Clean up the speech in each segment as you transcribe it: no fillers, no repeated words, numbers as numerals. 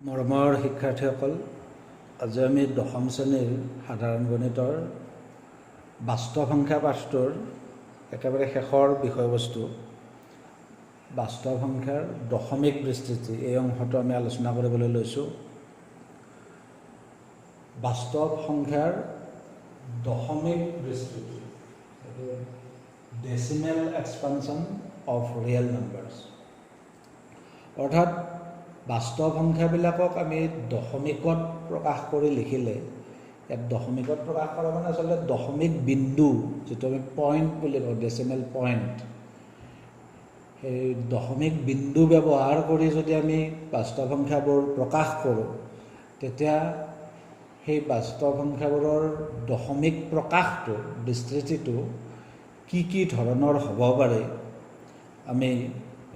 মৰমৰ শিক্ষাৰ্থীসকল, আজি আমি দশম শ্ৰেণীৰ সাধাৰণ গণিতৰ বাস্তৱ সংখ্যা পাঠটোৰ একেবাৰে শেষৰ বিষয়বস্তু বাস্তৱ সংখ্যাৰ দশমিক বিস্তৃতি এই অংশটো আমি আলোচনা কৰিবলৈ লৈছোঁ। বাস্তৱ সংখ্যাৰ দশমিক বিস্তৃতি, decimal expansion of real numbers, অৰ্থাৎ বাস্তৱ সংখ্যাবিলাকক আমি দশমিকত প্ৰকাশ কৰি লিখিলে, ইয়াত দশমিকত প্ৰকাশ কৰা মানে আচলতে দশমিক বিন্দু, যিটো আমি পইণ্ট বুলি কওঁ, ডেচিমেল পইণ্ট, সেই দশমিক বিন্দু ব্যৱহাৰ কৰি যদি আমি বাস্তৱ সংখ্যাবোৰ প্ৰকাশ কৰোঁ, তেতিয়া সেই বাস্তৱ সংখ্যাবোৰৰ দশমিক প্ৰকাশটো, বিস্তৃতিটো কি কি ধৰণৰ হ'ব পাৰে, আমি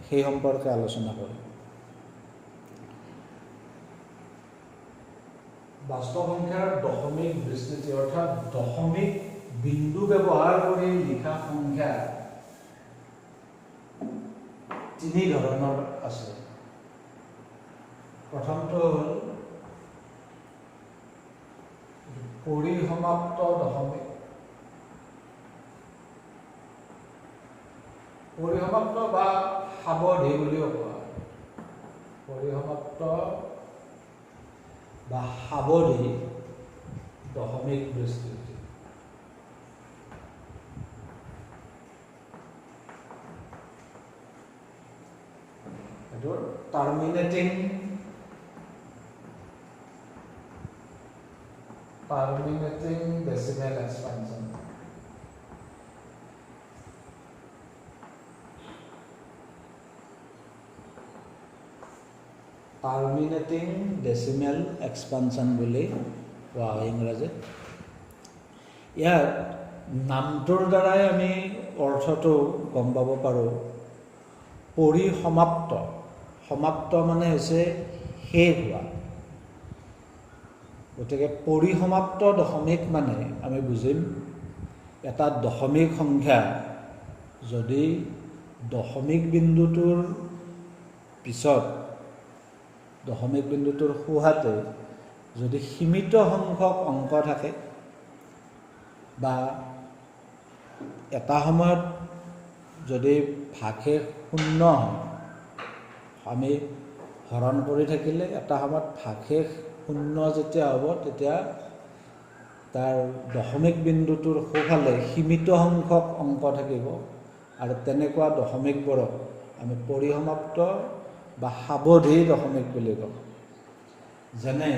সেই সম্পৰ্কে আলোচনা কৰিম। বাস্তৱ সংখ্যাৰ দশমিক বিস্তৃতি অৰ্থাৎ দশমিক বিন্দু ব্যৱহাৰ কৰি লিখা সংখ্যা তিনি ধৰণৰ আছে। প্ৰথমটো হ'ল পৰিসমাপ্ত দশমিক। পৰিসমাপ্ত বা সাৱধি বুলিও কোৱা হয়। পৰিসমাপ্ত বা সাৱধি দশমিক বিস্তৃতি। এইটো terminating decimal expansion. Terminating decimal expansion বুলি কোৱা হয় ইংৰাজীত। ইয়াত নামটোৰ দ্বাৰাই আমি অৰ্থটো গম পাব পাৰোঁ। পৰিসমাপ্ত, সমাপ্ত মানে হৈছে শেষ হোৱা। গতিকে পৰিসমাপ্ত দশমিক মানে আমি বুজিম এটা দশমিক সংখ্যা যদি দশমিক বিন্দুটোৰ পিছত, দশমিক বিন্দুটোৰ সোঁহাতে যদি সীমিত সংখ্যক অংক থাকে বা এটা সময়ত যদি ভাগশেষ শূন্য হয়, আমি হৰণ কৰি থাকিলে এটা সময়ত ভাগশেষ শূন্য যেতিয়া হ'ব, তেতিয়া তাৰ দশমিক বিন্দুটোৰ সোঁফালে সীমিত সংখ্যক অংক থাকিব আৰু তেনেকুৱা দশমিকবোৰক আমি পৰিসমাপ্ত বা সাৱধি দশমিক বুলি কওঁ। যেনে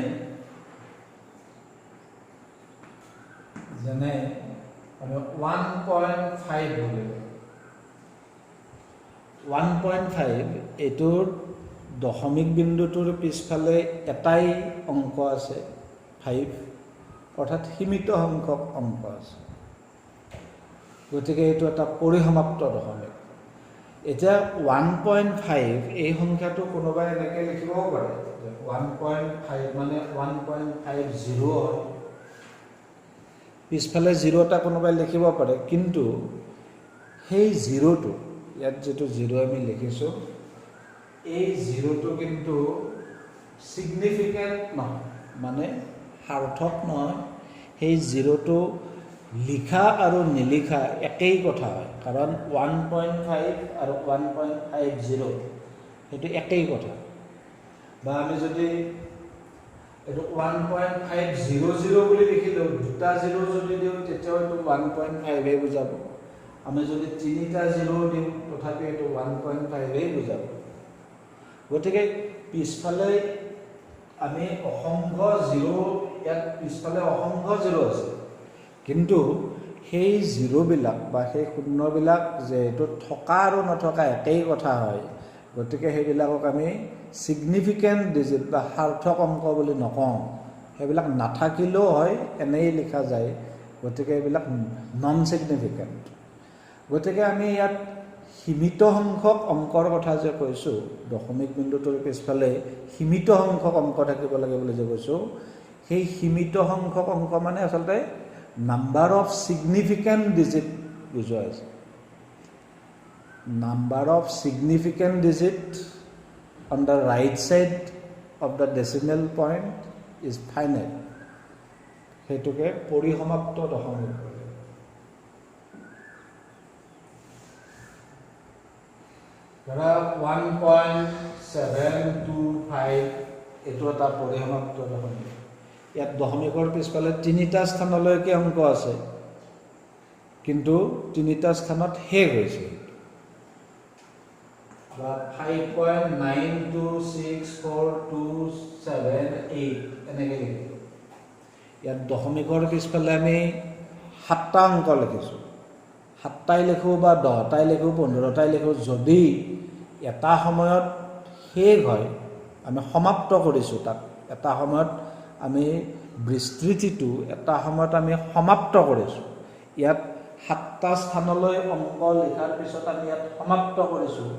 আমি 1.5 বুলি কওঁ। 1.5 এইটোৰ দশমিক বিন্দুটোৰ পিছফালে এটাই অংক আছে, 5, অৰ্থাৎ সীমিত সংখ্যক অংক আছে। গতিকে এইটো এটা পৰিসমাপ্ত দশমিক। এতিয়া 1.5 এই সংখ্যাটো কোনোবাই এনেকৈ লিখিবও পাৰে যে 1.5 মানে 1.50 হয়। পিছফালে 0 এটা কোনোবাই লিখিব পাৰে, কিন্তু সেই 0টো, ইয়াত যিটো 0 আমি লিখিছোঁ, এই 0টো কিন্তু ছিগনিফিকেণ্ট নহয়, মানে সাৰ্থক নহয়। সেই 0টো লিখা আৰু নিলিখা একেই কথা হয়, কাৰণ 1.5 আৰু 1.50 সেইটো একেই কথা। বা আমি যদি এইটো 1.500 বুলি লিখিলেও, দুটা 0 যদি দিওঁ তেতিয়াও এইটো 1.5 বুজাব। আমি যদি তিনিটা 0 দিওঁ তথাপি এইটো 1.5 বুজাব। গতিকে পিছফালে আমি অসংখ্য 0, ইয়াত পিছফালে অসংখ্য 0 আছে, কিন্তু সেই 0বিলাক বা সেই শূন্যবিলাক যে এইটো থকা আৰু নথকা একেই কথা হয়। গতিকে সেইবিলাকক আমি ছিগনিফিকেণ্ট ডিজিট বা সাৰ্থক অংক বুলি নকওঁ। সেইবিলাক নাথাকিলেও হয়, এনেই লিখা যায়। গতিকে এইবিলাক নন ছিগনিফিকেণ্ট। গতিকে আমি ইয়াত সীমিত সংখ্যক অংকৰ কথা যে কৈছোঁ, দশমিক বিন্দুটোৰ পিছফালে সীমিত সংখ্যক অংক থাকিব লাগে বুলি যে কৈছোঁ, সেই সীমিত সংখ্যক অংক মানে আচলতে নাম্বাৰ অফ ছিগনিফিকেণ্ট ডিজিট বুজোৱা হৈছে। Number of significant digit on the right side of the decimal point is finite. সেইটোকে পৰিসমাপ্ত দশমিক বোলে। ধৰা 1.725 এইটো এটা পৰিসমাপ্ত দশমিক। ইয়াত দশমিকৰ পিছফালে 3টা স্থানলৈকে অংক আছে, কিন্তু 3টা স্থানত শেষ হৈছে। 5.926427 এনেকৈ লিখিলোঁ। ইয়াত দশমিকৰ পিছফালে আমি 7টা অংক লিখিছোঁ। 7টাই লিখোঁ বা 10টাই লিখোঁ, 15টাই লিখোঁ, যদি এটা সময়ত শেষ হয়, আমি সমাপ্ত কৰিছোঁ তাক, এটা সময়ত আমি বিস্তৃতিটো এটা সময়ত আমি সমাপ্ত কৰিছোঁ। ইয়াত 7টা স্থানলৈ অংক লিখাৰ পিছত আমি ইয়াত সমাপ্ত কৰিছোঁ।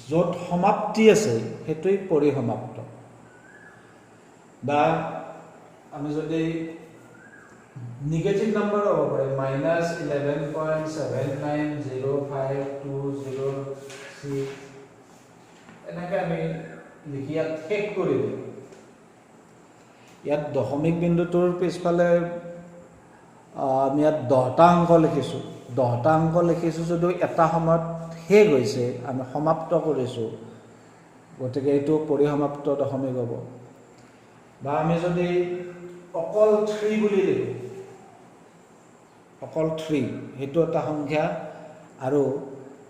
য'ত সমাপ্তি আছে সেইটোৱেই পৰিসমাপ্ত। বা আমি যদি নিগেটিভ নাম্বাৰ হ'ব পাৰে, -11.79052006 এনেকৈ আমি লিখি ইয়াত শেষ কৰি দিওঁ। ইয়াত দশমিক বিন্দুটোৰ পিছফালে আমি ইয়াত 10টা অংক লিখিছোঁ। 10টা অংক লিখিছোঁ যদিও এটা সময়ত শেষ হৈছে, আমি সমাপ্ত কৰিছোঁ, গতিকে এইটো পৰিসমাপ্ত দশমিক হ'ব। বা আমি যদি অকল 3 বুলি লিখোঁ, অকল 3 সেইটো এটা সংখ্যা, আৰু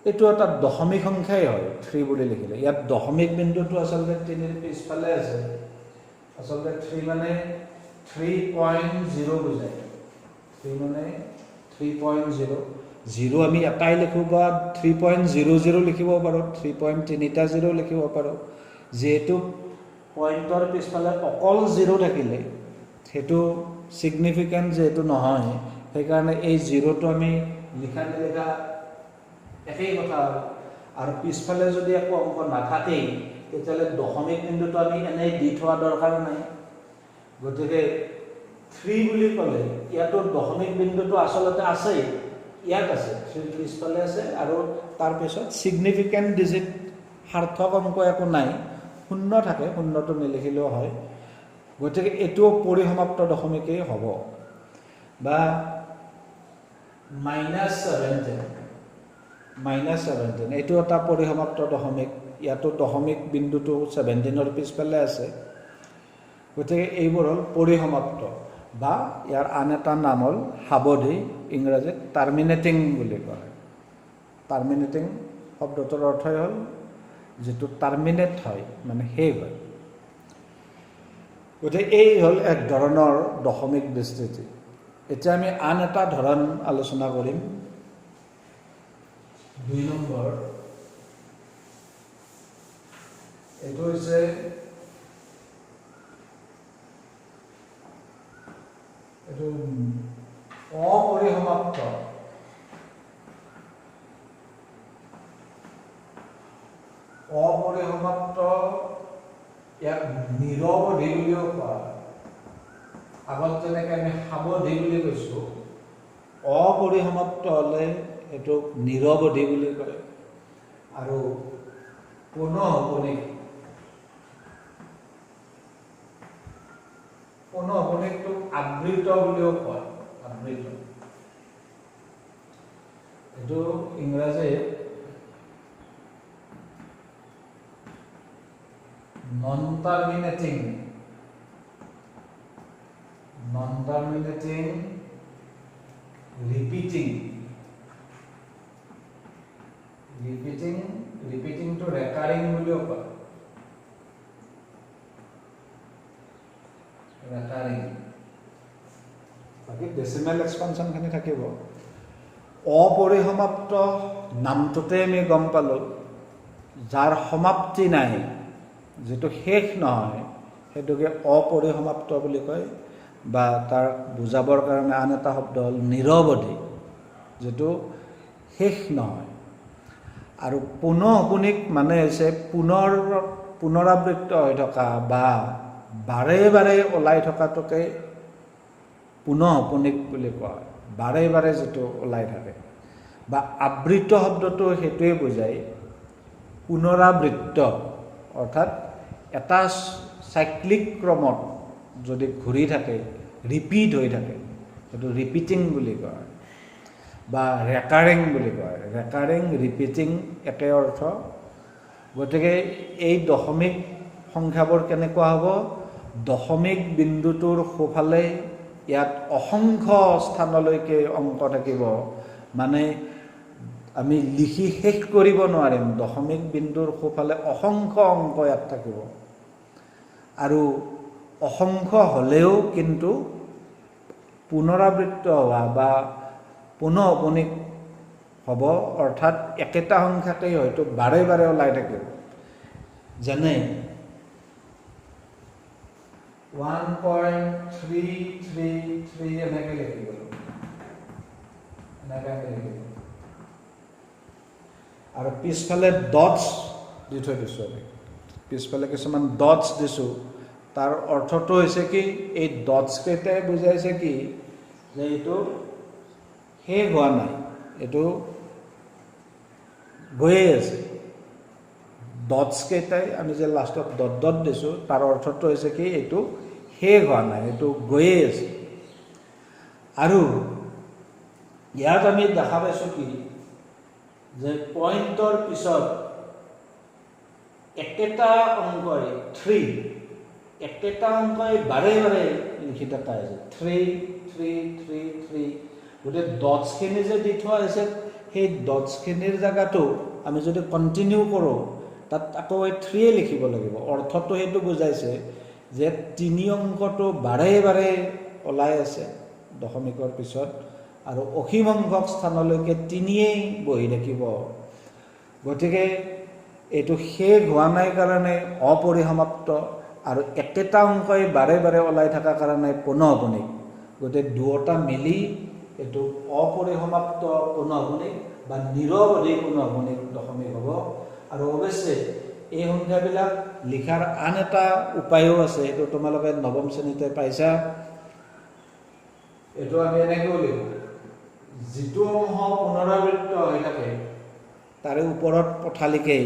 এইটো এটা দশমিক সংখ্যাই হয় 3 বুলি লিখিলে। ইয়াত দশমিক বিন্দুটো আচলতে 3ৰ পিছফালে আছে। আচলতে 3 মানে 3.0 বুজায়। 3 মানে 3.0। 0 আমি এটাই লিখোঁ বা 3.00 লিখিব পাৰোঁ, 3.30 লিখিব পাৰোঁ। যিহেতু পইণ্টৰ পিছফালে অকল 0 থাকিলে সেইটো ছিগনিফিকেণ্ট যিহেতু নহয়, সেইকাৰণে এই 0টো আমি লিখা নিলিখা একেই কথা হ'ল। আৰু পিছফালে যদি একো অংক নাথাকেই, তেতিয়াহ'লে দশমিক বিন্দুটো আমি এনেই দি থোৱা দৰকাৰ নাই। গতিকে 3 বুলি ক'লে ইয়াতো দশমিক বিন্দুটো আচলতে আছেই, ইয়াত আছে, 3 পিছফালে আছে, আৰু তাৰপিছত ছিগনিফিকেণ্ট ডিজিট সাৰ্থক অংক একো নাই, 0 থাকে, 0টো নিলিখিলেও হয়। গতিকে এইটোও পৰিসমাপ্ত দশমিকেই হ'ব। বা -17 এইটো এটা পৰিসমাপ্ত দশমিক। ইয়াতো দশমিক বিন্দুটো 17ৰ পিছফালে আছে। গতিকে এইবোৰ হ'ল পৰিসমাপ্ত, বা ইয়াৰ আন এটা নাম হ'ল সাৱধি, ইংৰাজীত টাৰ্মিনেটিং বুলি কয়। টাৰ্মিনেটিং শব্দটোৰ অৰ্থই হ'ল যিটো টাৰ্মিনেট হয়, মানে শেষ হয়। গতিকে এই হ'ল এক ধৰণৰ দশমিক বিস্তৃতি। এতিয়া আমি আন এটা ধৰণ আলোচনা কৰিম। 2 নম্বৰ, এইটো হৈছে এইটো অপৰিসমাপ্ত। অপৰিসমাপ্ত ইয়াক নিৰৱধি বুলিও কোৱা। আগত যেনেকৈ আমি সাৱধি বুলি কৈছোঁ, অপৰিসমাপ্ত হ'লে এইটোক নিৰৱধি বুলি কয়। আৰু পুনঃপুনিকটোক আবৃত বুলিও কয়। আবৃত, এইটো ইংৰাজীত non terminating repeating two recurring বুলিও কয়। ৰেকাৰিং, বাকী ডেচিমেল এক্সপানশ্যনখিনি থাকিব। অপৰিসমাপ্ত নামটোতে আমি গম পালোঁ, যাৰ সমাপ্তি নাই, যিটো শেষ নহয়, সেইটোকে অপৰিসমাপ্ত বুলি কয়। বা তাৰ বুজাবৰ কাৰণে আন এটা শব্দ হ'ল নিৰৱধি, যিটো শেষ নহয়। আৰু পুনঃপুনিক মানে হৈছে পুনৰাবৃত্ত হৈ থকা বা বাৰে বাৰে ওলাই থকাটোকে পুনঃপুনিক বুলি কোৱা হয়। বাৰে বাৰে যিটো ওলাই থাকে। বা আবৃত শব্দটো সেইটোৱে বুজায়, পুনৰাবৃত্ত, অৰ্থাৎ এটা সাইক্লিক ক্ৰমত যদি ঘূৰি থাকে ৰিপিট হৈ থাকে সেইটো ৰিপিটিং বুলি কয় বা ৰেকাৰিং বুলি কয় ৰেকাৰিং ৰিপিটিং একে অৰ্থ গতিকে এই দশমিক সংখ্যাবোৰ কেনেকুৱা হ'ব দশমিক বিন্দুটোৰ সোঁফালে ইয়াত অসংখ্য স্থানলৈকে অংক থাকিব মানে আমি লিখি শেষ কৰিব নোৱাৰিম দশমিক বিন্দুৰ সোঁফালে অসংখ্য অংক ইয়াত থাকিব আৰু অসংখ্য হ'লেও কিন্তু পুনৰাবৃত্ত হোৱা বা পুনঃ উপনীত হ'ব অৰ্থাৎ একেটা সংখ্যাতেই হয়তো বাৰে বাৰে ওলাই থাকিব যেনে 1.333 এনেকৈ লিখি গ'লো এনেকৈ লিখি গ'লো আৰু পিছফালে ডটছ দি থৈ দিছোঁ আমি পিছফালে কিছুমান ডটছ দিছোঁ তাৰ অৰ্থটো হৈছে কি এই ডটছ কেইটাই বুজাইছে কি যে এইটো শেষ হোৱা নাই এইটো গৈয়ে আছে ডটছ কেইটাই আমি যে লাষ্টত ডট ডট দিছোঁ তাৰ অৰ্থটো হৈছে কি এইটো শেষ হোৱা নাই এইটো গৈয়ে আছে আৰু ইয়াত আমি দেখা পাইছোঁ কি যে পইণ্টৰ পিছত একেটা অংকই 3 একেটা অংকই বাৰে বাৰে লিখি থকা হৈছে 3 3 3 3 গোটেই ডটছখিনি যে দি থোৱা হৈছে সেই ডটছখিনিৰ জেগাটো আমি যদি কণ্টিনিউ কৰোঁ তাত আকৌ 3 লিখিব লাগিব অৰ্থটো সেইটো বুজাইছে যে 3 অংকটো বাৰে বাৰে ওলাই আছে দশমিকৰ পিছত আৰু অসীম সংখ্যক স্থানলৈকে 3য়েই বহি থাকিব গতিকে এইটো শেষ হোৱা নাই কাৰণে অপৰিসমাপ্ত আৰু একেটা অংকই বাৰে বাৰে ওলাই থকা কাৰণে পুনঃ উপনীত গতিকে দুয়োটা মিলি এইটো অপৰিসমাপ্ত পুনঃ উপনীত বা নিৰৱধি পুনঃ উপনীত দশমিক হ'ব আৰু অৱশ্যে এই সংখ্যাবিলাক লিখাৰ আন এটা উপায়ো আছে এইটো তোমালোকে নৱম শ্ৰেণীতে পাইছা এইটো আমি এনেকৈও লিখোঁ যিটো অংশ পুনৰাবৃত্ত হৈ থাকে তাৰে ওপৰত পঠালিকে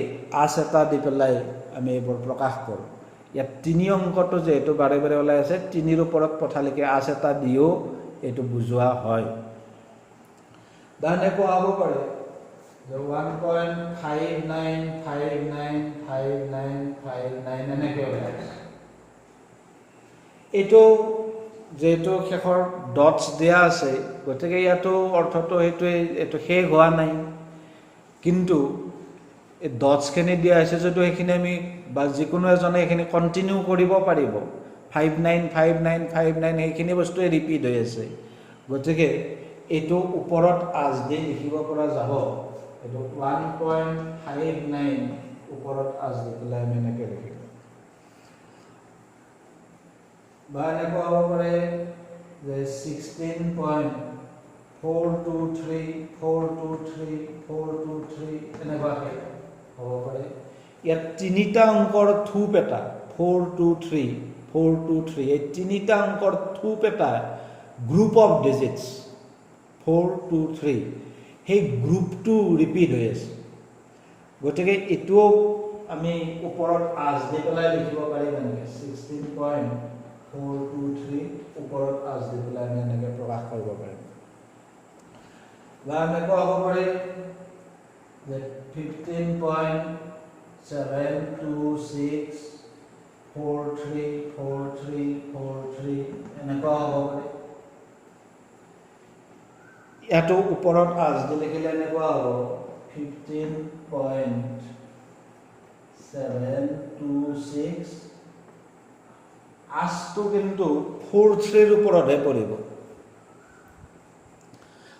আঁচ এটা দি পেলাই আমি এইবোৰ প্ৰকাশ কৰোঁ ইয়াত 3 অংকটো যিহেতু বাৰে বাৰে ওলাই আছে 3ৰ ওপৰত পঠালিকে আঁচ এটা দিও এইটো বুজোৱা হয় বা এনেকুৱা হ'ব পাৰে যে 1.59595959 এনেকৈ ওলাই আছে এইটো যেহেতু শেষৰ ডটছ দিয়া আছে গতিকে ইয়াতো অৰ্থটো সেইটোৱে এইটো শেষ হোৱা নাই কিন্তু এই ডটছখিনি দিয়া হৈছে যদিও সেইখিনি আমি বা যিকোনো এজনে সেইখিনি কণ্টিনিউ কৰিব পাৰিব 595959 সেইখিনি বস্তুৱে ৰিপিট হৈ আছে গতিকে এইটো ওপৰত আঁচ দি লিখিব পৰা যাব এইটো 1.59 ওপৰত আঁচ দি পেলাই আমি এনেকৈ লিখিম বা এনেকুৱা হ'ব পাৰে যে 16.423 এনেকুৱাকৈ হ'ব পাৰে ইয়াত 3টা অংকৰ থূপ এটা 423 এই 3টা অংকৰ থূপ এটা গ্ৰুপ অফ ডিজিটছ 423 সেই গ্ৰুপটো ৰিপিট হৈ আছে গতিকে এইটোও আমি ওপৰত আঁচ দি পেলাই লিখিব পাৰিম এনেকৈ 16.423 ওপৰত আঁচ দি পেলাই আমি এনেকৈ প্ৰকাশ কৰিব পাৰিম বা এনেকুৱা হ'ব পাৰে যে 15.726434343 এনেকুৱা হ'ব পাৰে ইয়াতো ওপৰত আঁচ দি লিখিলে এনেকুৱা হ'ব 15.726 আঁচটো কিন্তু 43ৰ ওপৰতহে পৰিব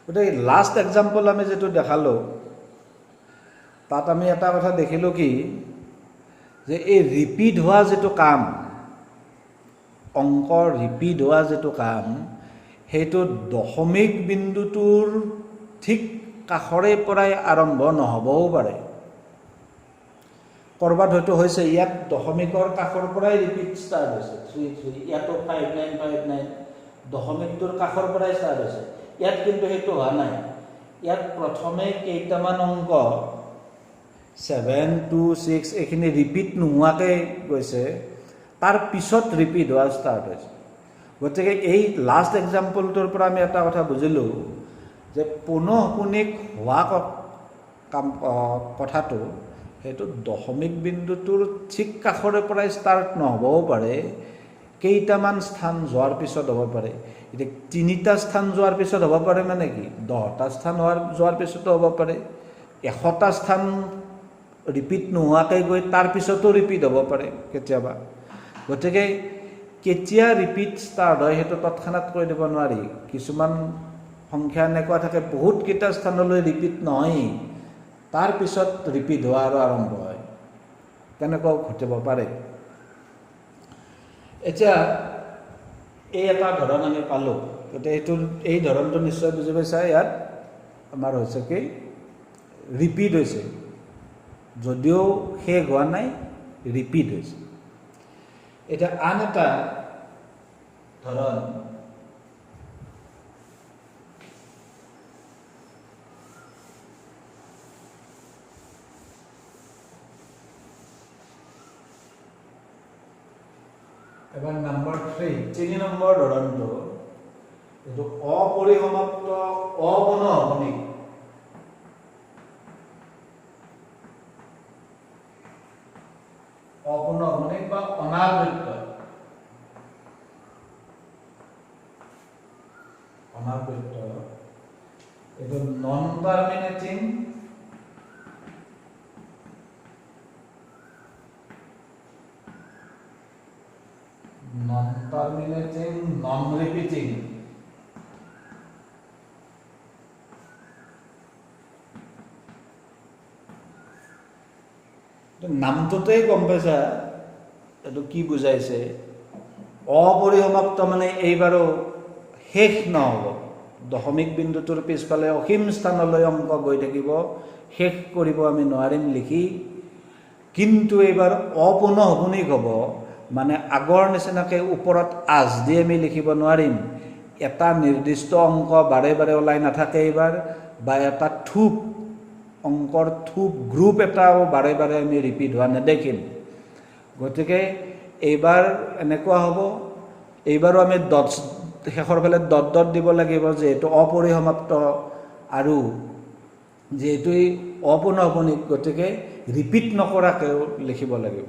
গতিকে লাষ্ট এক্সাম্পল আমি যেটো দেখালোঁ তাত আমি এটা কথা দেখিলোঁ কি যে এই ৰিপিট হোৱা যেটো কাম অংক ৰিপিট হোৱা যেটো কাম সেইটো দশমিক বিন্দুটোৰ ঠিক কাষৰে পৰাই আৰম্ভ নহ'বও পাৰে কৰবাত হয়তো হৈছে ইয়াত দশমিকৰ কাষৰ পৰাই ৰিপিট ষ্টাৰ্ট হৈছে 33 ইয়াতো 5959 দশমিকটোৰ কাষৰ পৰাই ষ্টাৰ্ট হৈছে ইয়াত কিন্তু সেইটো হোৱা নাই ইয়াত প্ৰথমে কেইটামান অংক 7 2 6 এইখিনি ৰিপিট নোহোৱাকৈ গৈছে, তাৰ পিছত ৰিপিট হোৱা ষ্টাৰ্ট হৈছে। গতিকে এই লাষ্ট এক্সাম্পলটোৰ পৰা আমি এটা কথা বুজিলোঁ যে পুনঃপুনিক হোৱা কথাটো সেইটো দশমিক বিন্দুটোৰ ঠিক কাষৰে পৰাই ষ্টাৰ্ট নহ'বও পাৰে, কেইটামান স্থান যোৱাৰ পিছত হ'ব পাৰে। এতিয়া 3টা স্থান যোৱাৰ পিছত হ'ব পাৰে মানে কি, 10টা স্থান যোৱাৰ পিছতো হ'ব পাৰে, 100টা স্থান ৰিপিট নোহোৱাকৈ গৈ তাৰ পিছতো ৰিপিট হ'ব পাৰে কেতিয়াবা। গতিকে কেতিয়া ৰিপিট ষ্টাৰ্ট হয় সেইটো তৎক্ষণাৎ কৈ দিব নোৱাৰি। কিছুমান সংখ্যা এনেকুৱা থাকে বহুতকেইটা স্থানলৈ ৰিপিট নহয়েই, তাৰ পিছত ৰিপিট হোৱা আৰু আৰম্ভ হয়, তেনেকুৱাও ঘটিব পাৰে। এতিয়া এই এটা ধৰণ আমি পালোঁ, গতিকে এই ধৰণটো নিশ্চয় বুজি পাইছা। ইয়াত আমাৰ হৈছে কি ৰিপিট হৈছে, যদিও শেষ হোৱা নাই, ৰিপিট হৈছে। এতিয়া আন এটা ধৰণ এবাৰ নাম্বাৰ 3 নম্বৰ ধৰণটো, এইটো অপৰিসমাপ্ত অপুনঃপুনিক। অপুনঃপুনিক বা অনাবৃত্ত। অনাবৃত্ত এইটো নন টাৰ্মিনেটিং নন ৰিপিটিং। নামটোতেই গম পাইছা এইটো কি বুজাইছে। অপৰিসমাপ্ত মানে এইবাৰো শেষ নহ'ব, দশমিক বিন্দুটোৰ পিছফালে অসীম স্থানলৈ অংক গৈ থাকিব, শেষ কৰিব আমি নোৱাৰিম লিখি। কিন্তু এইবাৰ অপুনঃপুনিক হ'ব, মানে আগৰ নিচিনাকৈ ওপৰত আঁচ দি আমি লিখিব নোৱাৰিম, এটা নিৰ্দিষ্ট অংক বাৰে বাৰে ওলাই নাথাকে এইবাৰ, বা এটা অংকৰ গ্ৰুপ এটাও বাৰে বাৰে আমি ৰিপিট হোৱা নেদেখিম। গতিকে এইবাৰ এনেকুৱা হ'ব, এইবাৰো আমি শেষৰ ফালে ডট ডট দিব লাগিব, যিহেতু অপৰিসমাপ্ত আৰু যিহেতু অপুনঃপুনিক, গতিকে ৰিপিট নকৰাকৈও লিখিব লাগিব।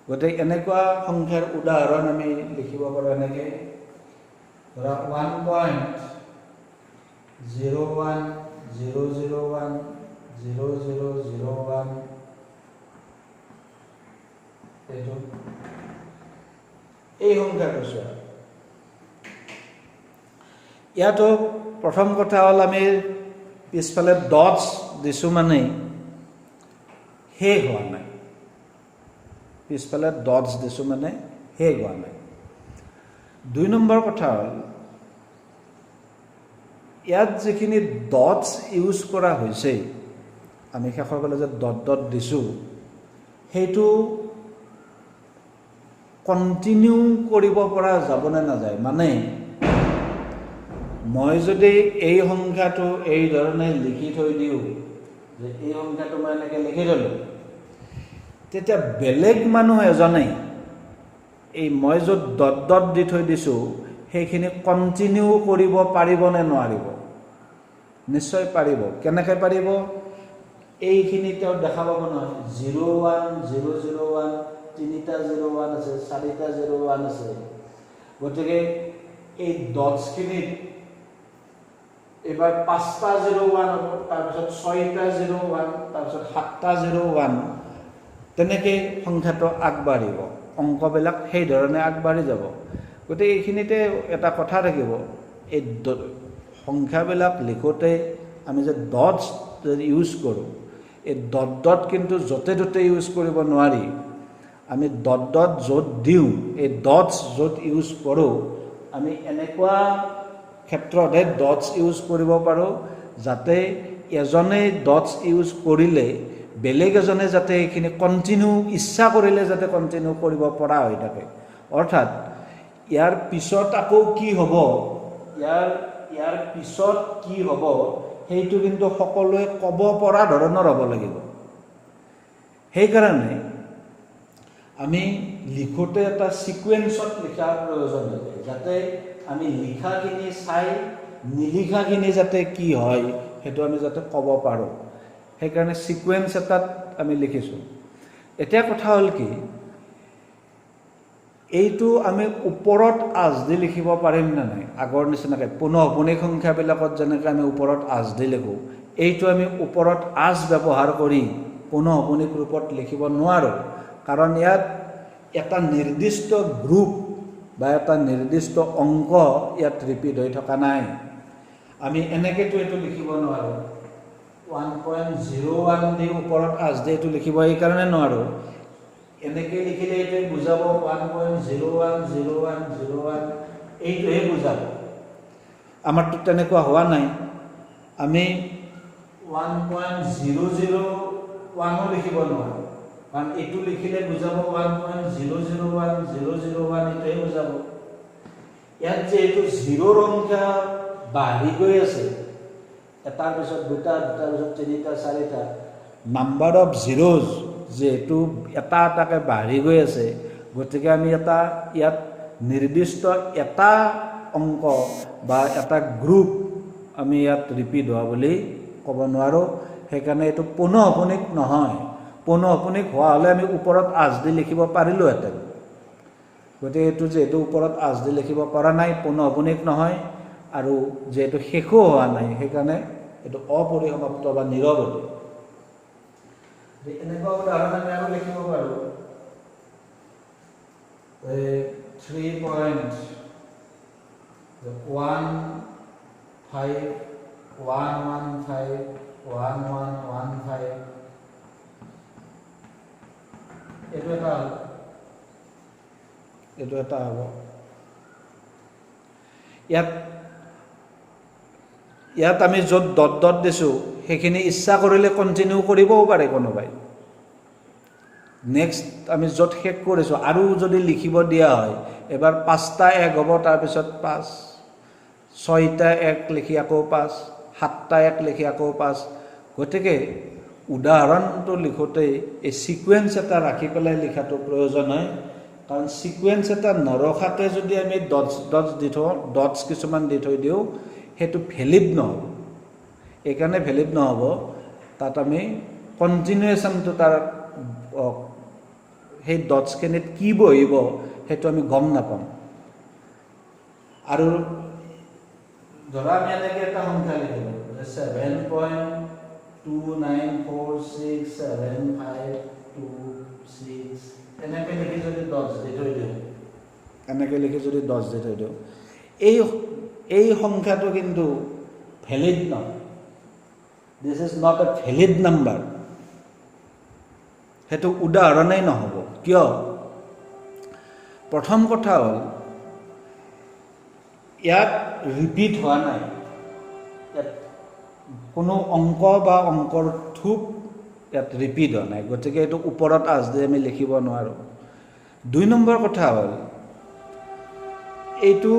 গতিকে এনেকুৱা সংখ্যাৰ উদাহৰণ আমি লিখিব পাৰোঁ এনেকৈ, ধৰা 1.0100100001 এইটো এই সংখ্যাটো চোৱা। ইয়াতো প্ৰথম কথা হ'ল আমি পিছফালে ডটছ দিছোঁ মানে শেষ হোৱা নাই, পিছফালে ডটছ দিছোঁ মানে শেষ হোৱা নাই। 2 নম্বৰ কথা হ'ল ইয়াত যিখিনি ডটছ ইউজ কৰা হৈছে, আমি শেষৰ ফালে যে ডট ডট দিছোঁ, সেইটো কণ্টিনিউ কৰিব পৰা যাবনে নাযায়। মানে মই যদি এই সংখ্যাটো এই ধৰণে লিখি থৈ দিওঁ, যে এই সংখ্যাটো মই এনেকৈ লিখি থলোঁ, তেতিয়া বেলেগ মানুহ এজনে এই মই য'ত ডট ডট দি থৈ দিছোঁ সেইখিনি কণ্টিনিউ কৰিব পাৰিবনে নোৱাৰিব? নিশ্চয় পাৰিব। কেনেকৈ পাৰিব? এইখিনি তেওঁ দেখা পাব নহয়, 01001, 3টা 01 আছে, 4টা 01 আছে। গতিকে এই ডটছখিনিত এইবাৰ 5টা 01 হ'ব, তাৰপিছত 6টা 01, তাৰপিছত 7টা 01, তেনেকৈ সংখ্যাটো আগবাঢ়িব, অংকবিলাক সেই ধৰণে আগবাঢ়ি যাব। গতিকে এইখিনিতে এটা কথা থাকিব, এই সংখ্যাবিলাক লিখোঁতে আমি যে ডটছ যদি ইউজ কৰোঁ, এই ডট ডট কিন্তু য'তে ত'তে ইউজ কৰিব নোৱাৰি। আমি ডট ডট য'ত দিওঁ, এই ডটছ য'ত ইউজ কৰোঁ, আমি এনেকুৱা ক্ষেত্ৰতহে ডটছ ইউজ কৰিব পাৰোঁ যাতে এজনে ডটছ ইউজ কৰিলে বেলেগ এজনে যাতে এইখিনি কণ্টিনিউ ইচ্ছা কৰিলে যাতে কণ্টিনিউ কৰিব পৰা হৈ থাকে। অৰ্থাৎ ইয়াৰ পিছত আকৌ কি হ'ব, ইয়াৰ পিছত কি হ'ব সেইটো কিন্তু সকলোৱে ক'ব পৰা ধৰণৰ হ'ব লাগিব। সেইকাৰণে আমি লিখোঁতে এটা সিকুৱেন্সত লিখাৰ প্ৰয়োজন আছে, যাতে আমি লিখাখিনি চাই নিলিখাখিনি যাতে কি হয় সেইটো আমি যাতে ক'ব পাৰোঁ। সেইকাৰণে সিকুৱেন্স এটাত আমি লিখিছোঁ। এতিয়া কথা হ'ল কি, এইটো আমি ওপৰত আঁচ দি লিখিব পাৰিম নে নাই? আগৰ নিচিনাকৈ পুনঃপুনিক সংখ্যাবিলাকত যেনেকৈ আমি ওপৰত আঁচ দি লিখোঁ, এইটো আমি ওপৰত আঁচ ব্যৱহাৰ কৰি পুনঃপুনিক ৰূপত লিখিব নোৱাৰোঁ। কাৰণ ইয়াত এটা নিৰ্দিষ্ট গ্ৰুপ বা এটা নিৰ্দিষ্ট অংক ইয়াত ৰিপিট হৈ থকা নাই। আমি এনেকৈতো এইটো লিখিব নোৱাৰোঁ। 1.01 দি ওপৰত আঁচ দি এইটো লিখিব এইকাৰণে নোৱাৰোঁ। এনেকৈ লিখিলে এইটোৱে বুজাব 1.010101 এইটোহে বুজাব। আমাৰতো তেনেকুৱা হোৱা নাই। আমি 1.001 লিখিব নোৱাৰোঁ, কাৰণ এইটো লিখিলে বুজাব 1.001001 এইটোহে বুজাব। ইয়াত যে এইটো জিৰ'ৰ সংখ্যা বাঢ়ি গৈ আছে, এটাৰ পিছত দুটা, দুটাৰ পিছত তিনিটা, চাৰিটা, নাম্বাৰ অফ জিৰ'জ যিহেতু এটা এটাকৈ বাঢ়ি গৈ আছে, গতিকে আমি এটা ইয়াত নিৰ্দিষ্ট এটা অংক বা এটা গ্ৰুপ আমি ইয়াত ৰিপিট হোৱা বুলি ক'ব নোৱাৰোঁ। সেইকাৰণে এইটো পুনঃপুনিক নহয়। পুনঃপুনিক হোৱা হ'লে আমি ওপৰত আঁচ দি লিখিব পাৰিলোঁহেঁতেন। গতিকে এইটো যিহেতু ওপৰত আঁচ দি লিখিব পৰা নাই, পুনঃপুনিক নহয়, আৰু যিহেতু শেষো হোৱা নাই, সেইকাৰণে এইটো অপৰিসমাপ্ত বা নিৰৱধি। এনেকুৱা উদাহৰণ আমি আৰু লিখিব পাৰোঁ। 3.151115 এইটো এটা হ'ব। ইয়াত আমি য'ত ডট ডট দিছোঁ সেইখিনি ইচ্ছা কৰিলে কণ্টিনিউ কৰিবও পাৰে কোনোবাই। নেক্সট আমি য'ত শেষ কৰিছোঁ আৰু যদি লিখিব দিয়া হয়, এবাৰ 5টা 1 হ'ব, তাৰপিছত 5, 6টা 1 লিখি আকৌ 5, 7টা 1 লিখি আকৌ 5। গতিকে উদাহৰণটো লিখোঁতে এই সিকুৱেন্স এটা ৰাখি পেলাই লিখাটো প্ৰয়োজন হয়। কাৰণ সিকুৱেন্স এটা নৰখাকৈ যদি আমি ডটছ দি থওঁ, ডটছ কিছুমান দি থৈ দিওঁ, সেইটো ভেলিড নহ'ব। এইকাৰণে ভেলিড নহ'ব, তাত আমি কণ্টিনিউৱেশ্যনটো তাৰ সেই ডটছখিনিত কি বহিব সেইটো আমি গম নাপাম। আৰু ধৰা আমি এনেকৈ এটা সংখ্যা লিখিলোঁ 7.29467526 এনেকৈ লিখি যদি 10 দি থৈ দিওঁ, এই সংখ্যাটো কিন্তু ভেলিড নহয়। This is not a valid number. সেইটো উদাহৰণেই নহ'ব। কিয়? প্ৰথম কথা হ'ল ইয়াত ৰিপিট হোৱা নাই, ইয়াত কোনো অংক বা অংকৰ থোক ইয়াত ৰিপিট হোৱা নাই, গতিকে এইটো ওপৰত আঁচ দি আমি লিখিব নোৱাৰোঁ। 2 নম্বৰ কথা হ'ল এইটো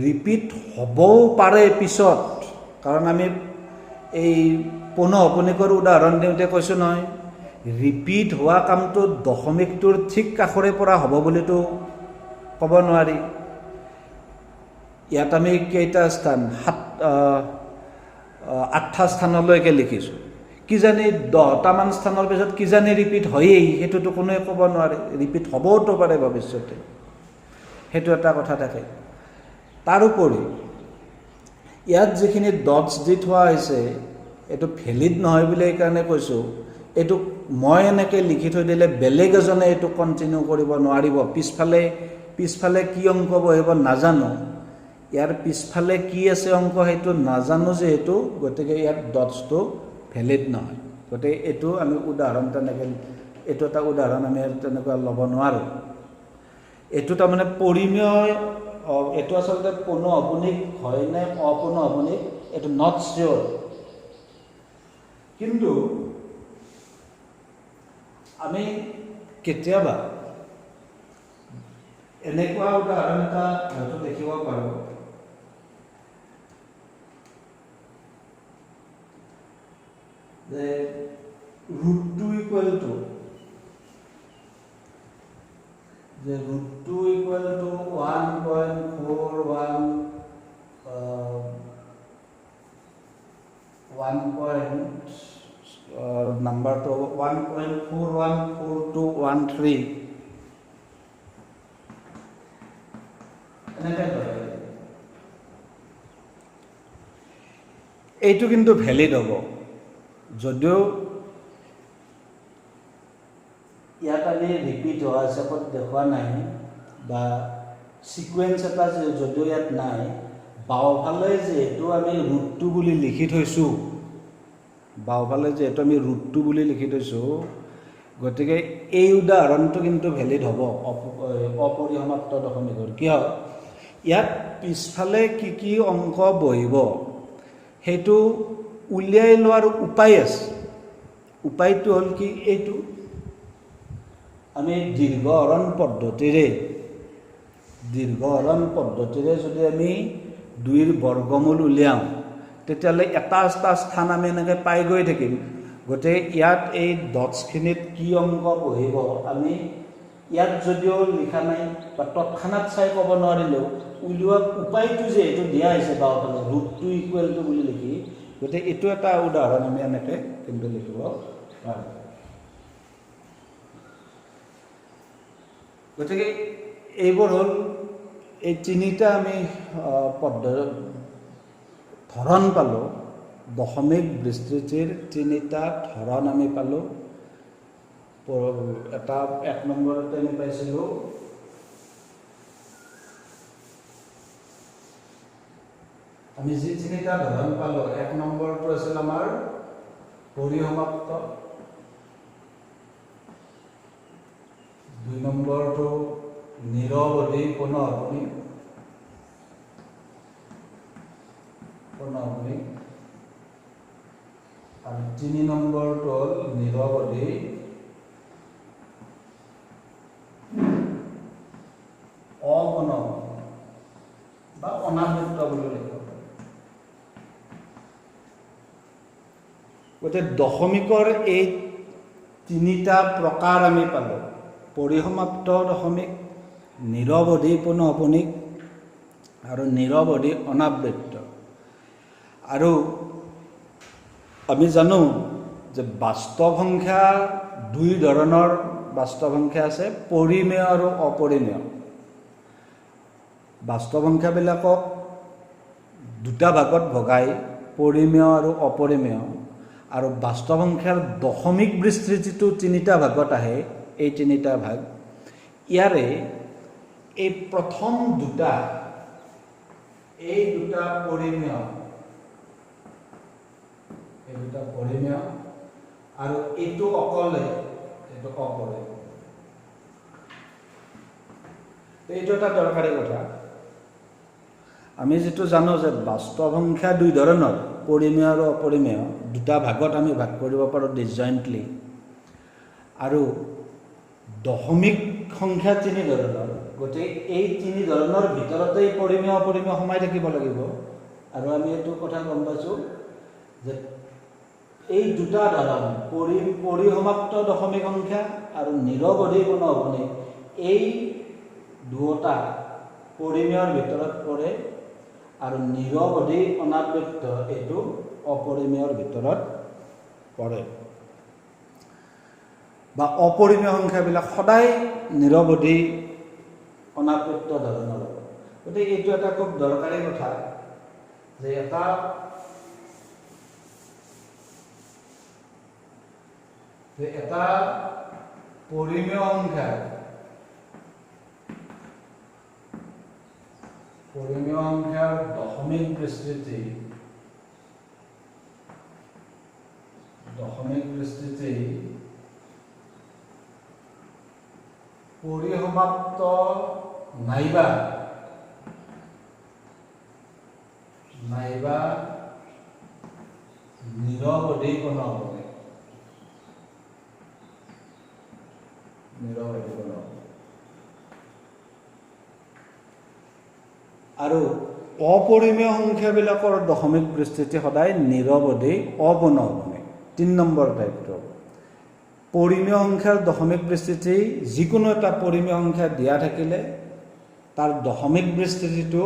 ৰিপিট হ'বও পাৰে পিছত, কাৰণ আমি এই পুনঃপুনিকৰ উদাহৰণ দিওঁতে কৈছোঁ নহয়, ৰিপিট হোৱা কামটো দশমিকটোৰ ঠিক কাষৰে পৰা হ'ব বুলিতো ক'ব নোৱাৰি। ইয়াত আমি কেইটা স্থান, 8টা স্থানলৈকে লিখিছোঁ, কিজানি 10টামান স্থানৰ পিছত কিজানি ৰিপিট হয়েই, সেইটোতো কোনোৱে ক'ব নোৱাৰে। ৰিপিট হ'বওতো পাৰে ভৱিষ্যতে, সেইটো এটা কথা থাকে। তাৰোপৰি ইয়াত যিখিনি ডটছ দি থোৱা হৈছে এইটো ভেলিড নহয় বুলি এইকাৰণে কৈছোঁ, এইটো মই এনেকৈ লিখি থৈ দিলে বেলেগ এজনে এইটো কণ্টিনিউ কৰিব নোৱাৰিব। পিছফালে কি অংক বহিব নাজানো, ইয়াৰ পিছফালে কি আছে অংক সেইটো নাজানো যিহেতু, গতিকে ইয়াত ডটছটো ভেলিড নহয়। গতিকে এইটো আমি উদাহৰণ তেনেকৈ, এইটো এটা উদাহৰণ আমি তেনেকুৱা ল'ব নোৱাৰোঁ। এইটো তাৰমানে পৰিমেয়, এইটো আচলতে পুনঃপুনিক হয় নে অপুনঃপুনিক এইটো নট চিয়'ৰ। কিন্তু আমি কেতিয়াবা এনেকুৱা উদাহৰণ এটা হয়তো দেখিব পাৰোঁ, যে √2 ইকুৱেল টু যে √2 ইকুৱেল টু 1.41 নাম্বাৰটো 1.414213 এনেকৈ ধৰে। এইটো কিন্তু ভেলিড হ'ব, যদিও ইয়াত আমি ৰিপিট হোৱা হিচাপত দেখুওৱা নাই বা ছিকুৱেঞ্চ এটা যদিও ইয়াত নাই, বাওঁফালে যিহেতু আমি √2 বুলি লিখি থৈছোঁ, বাওঁফালে যিহেতু আমি √2 বুলি লিখি থৈছোঁ, গতিকে এই উদাহৰণটো কিন্তু ভেলিড হ'ব অপৰিসমাপ্ত দশমিকৰ। কিয়? ইয়াত পিছফালে কি কি অংক বহিব সেইটো উলিয়াই লোৱাৰ উপায় আছে। উপায়টো হ'ল কি? এইটো আমি দীৰ্ঘহৰণ পদ্ধতিৰে যদি আমি 2ৰ বৰ্গমূল উলিয়াওঁ, তেতিয়াহ'লে এটা স্থান আমি এনেকৈ পাই গৈ থাকিম। গতিকে ইয়াত এই ডটছখিনিত কি অংক বহিব আমি ইয়াত যদিও লিখা নাই বা তৎক্ষণাত চাই ক'ব নোৱাৰিলেও উলিওৱা উপায়টো যিহেতু দিয়া হৈছে বাওঁফালে √2 ইকুৱেল টু বুলি লিখি, গতিকে এইটো এটা উদাহৰণ আমি এনেকৈ কিন্তু লিখিব পাৰোঁ। গতিকে এইবোৰ হ'ল এই তিনিটা আমি ধৰণ পালোঁ, দশমিক বিস্তৃতিৰ তিনিটা ধৰণ আমি পালোঁ। এটা 1 নম্বৰতে আমি পাইছিলোঁ আমি যি তিনিটা ধৰণ পালোঁ, 1 নম্বৰটো আছিল আমাৰ পৰিসমাপ্ত, 2 নম্বৰটো নিৰৱধি পুনঃআপনিক, আৰু 3 নম্বৰটো হ'ল নিৰৱধি অপুনঃআপনিক বা অনাবৃত্ত বুলি লিখিব পাৰি। গতিকে দশমিকৰ এই তিনিটা প্ৰকাৰ আমি পালোঁ, পৰিসমাপ্ত দশমিক, নিৰৱধি পুনঃআপনিক আৰু নিৰৱধি অনাবৃত্ত। আৰু আমি জানো যে বাস্তৱ সংখ্যা 2 ধৰণৰ বাস্তৱ সংখ্যা আছে, পৰিমেয় আৰু অপৰিমেয়। বাস্তৱ সংখ্যাবিলাকক 2টা ভাগত ভগাই, পৰিমেয় আৰু অপৰিমেয়। আৰু বাস্তৱ সংখ্যাৰ দশমিক বিস্তৃতিটো 3টা ভাগত আহে, এই 3টা ভাগ। ইয়াৰে এই প্ৰথম দুটা, এই দুটা পৰিমেয়, আৰু এইটো অকলে, এইটো অপৰিমেয়। এইটো এটা দৰকাৰী কথা। আমি যিটো জানো যে বাস্তৱ সংখ্যা 2 ধৰণৰ, পৰিমেয় আৰু অপৰিমেয়, 2টা ভাগত আমি ভাগ কৰিব পাৰোঁ ডিসজইণ্টলি। আৰু দশমিক সংখ্যা 3 ধৰণৰ, গতিকে এই 3 ধৰণৰ ভিতৰতেই পৰিমেয় অপৰিমেয় সোমাই থাকিব লাগিব। আৰু আমি এইটো কথা গম পাইছোঁ যে এই 2টা ধৰণ, পৰিসমাপ্ত দশমিক সংখ্যা আৰু নিৰৱধি পুনঃআপনিক, এই দুটা পৰিমেয়ৰ ভিতৰত পৰে, আৰু নিৰৱধি অনাবৃত্ত এইটো অপৰিমেয়ৰ ভিতৰত পৰে। বা অপৰিমেয় সংখ্যাবিলাক সদায় নিৰৱধি অনাবৃত্ত ধৰণৰ হ'ব। গতিকে এইটো এটা খুব দৰকাৰী কথা যে এটা পৰিমেয় সংখ্যাৰ দশমিক বিস্তৃতি পৰিসমাপ্ত নাইবা নিৰৱধি পুনঃআপনিক, আৰু অপৰিমেয় সংখ্যাবিলাকৰ দশমিক বিস্তৃতি সদায় নিৰৱধি অপুনঃআপনিক, 3 নম্বৰ টাইপটো হ'ব। পৰিমেয় সংখ্যাৰ দশমিক বিস্তৃতি যিকোনো এটা পৰিমেয় সংখ্যা দিয়া থাকিলে তাৰ দশমিক বিস্তৃতিটো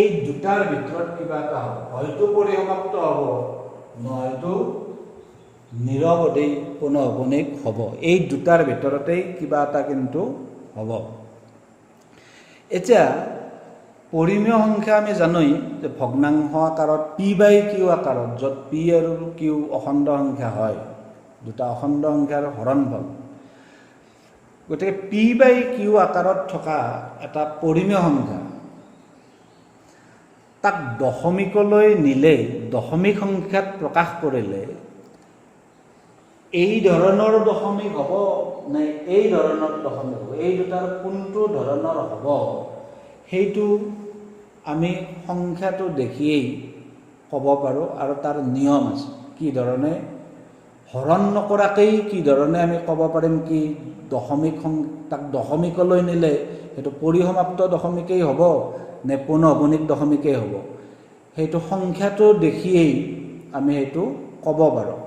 এই দুটাৰ ভিতৰত কিবা এটা হ'ব, হয়তো পৰিসমাপ্ত হ'ব, নহয়তো নিৰৱধি পুনঃপুনিক হ'ব। এই দুটাৰ ভিতৰতেই কিবা এটা কিন্তু হ'ব। এতিয়া পৰিমেয় সংখ্যা আমি জানোই যে ভগ্নাংশ আকাৰত p/q আকাৰত, য'ত p আৰু q অখণ্ড সংখ্যা হয়, দুটা অখণ্ড সংখ্যাৰ হৰণফল। গতিকে p/q আকাৰত থকা এটা পৰিমেয় সংখ্যা তাক দশমিকলৈ নিলে, দশমিক সংখ্যাত প্ৰকাশ কৰিলে এই ধৰণৰ দশমিক হ'ব নে এই ধৰণৰ দশমিক হ'ব, এই দুটাৰ কোনটো ধৰণৰ হ'ব সেইটো আমি সংখ্যাটো দেখিয়েই ক'ব পাৰোঁ। আৰু তাৰ নিয়ম আছে, কি ধৰণে হৰণ নকৰাকেই কি ধৰণে আমি ক'ব পাৰিম কি তাক দশমিকলৈ নিলে সেইটো পৰিসমাপ্ত দশমিকেই হ'ব নে পুনঃপুনিক দশমিকেই হ'ব, সেইটো সংখ্যাটো দেখিয়েই আমি সেইটো ক'ব পাৰোঁ।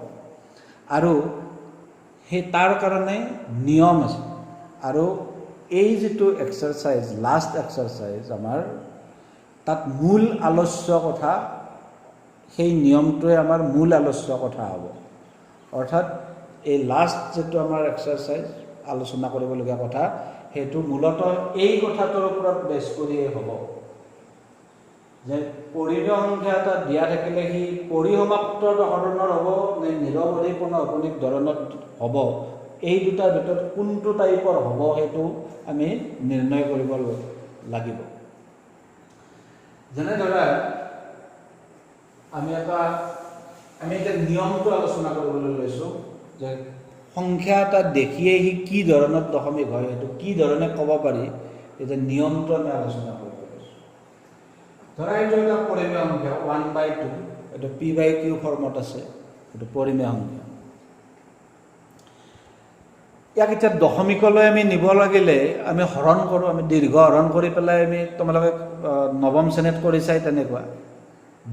আৰু তাৰ কাৰণে নিয়ম আছে। আৰু এই যিটো এক্সাৰচাইজ, লাষ্ট এক্সাৰচাইজ আমাৰ, তাত মূল আলোচ্য কথা, সেই নিয়মটোৱে আমাৰ মূল আলোচ্য কথা হ'ব। অৰ্থাৎ এই লাষ্ট যিটো আমাৰ এক্সাৰচাইজ আলোচনা কৰিবলগীয়া কথা, সেইটো মূলতঃ এই কথাটোৰ ওপৰত বেছ কৰিয়েই হ'ব যে পৰিমেয় সংখ্যা এটা দিয়া থাকিলে সি পৰিসমাপ্ত ধৰণৰ হ'ব নে নিৰৱধি পুনঃপুনিক ধৰণত হ'ব, এই দুটাৰ ভিতৰত কোনটো টাইপৰ হ'ব সেইটো আমি নিৰ্ণয় কৰিব লাগিব। যেনে ধৰা আমি এতিয়া নিয়মটো আলোচনা কৰিবলৈ লৈছোঁ যে সংখ্যা এটা দেখিয়ে সি কি ধৰণৰ দশমিক হয়, সেইটো কি ধৰণে ক'ব পাৰি, এতিয়া নিয়মটো আমি আলোচনা কৰিব লৈছোঁ। ধৰা এইটো এটা পৰিমেয় সংখ্যা 1/2, এইটো p/q ফৰ্মত আছে, এইটো পৰিমেয় সংখ্যা। ইয়াক এতিয়া দশমিকলৈ আমি নিব লাগিলে আমি হৰণ কৰোঁ, আমি দীৰ্ঘ হৰণ কৰি পেলাই, আমি তোমালোকে নৱম শ্ৰেণীত কৰিছাই তেনেকুৱা,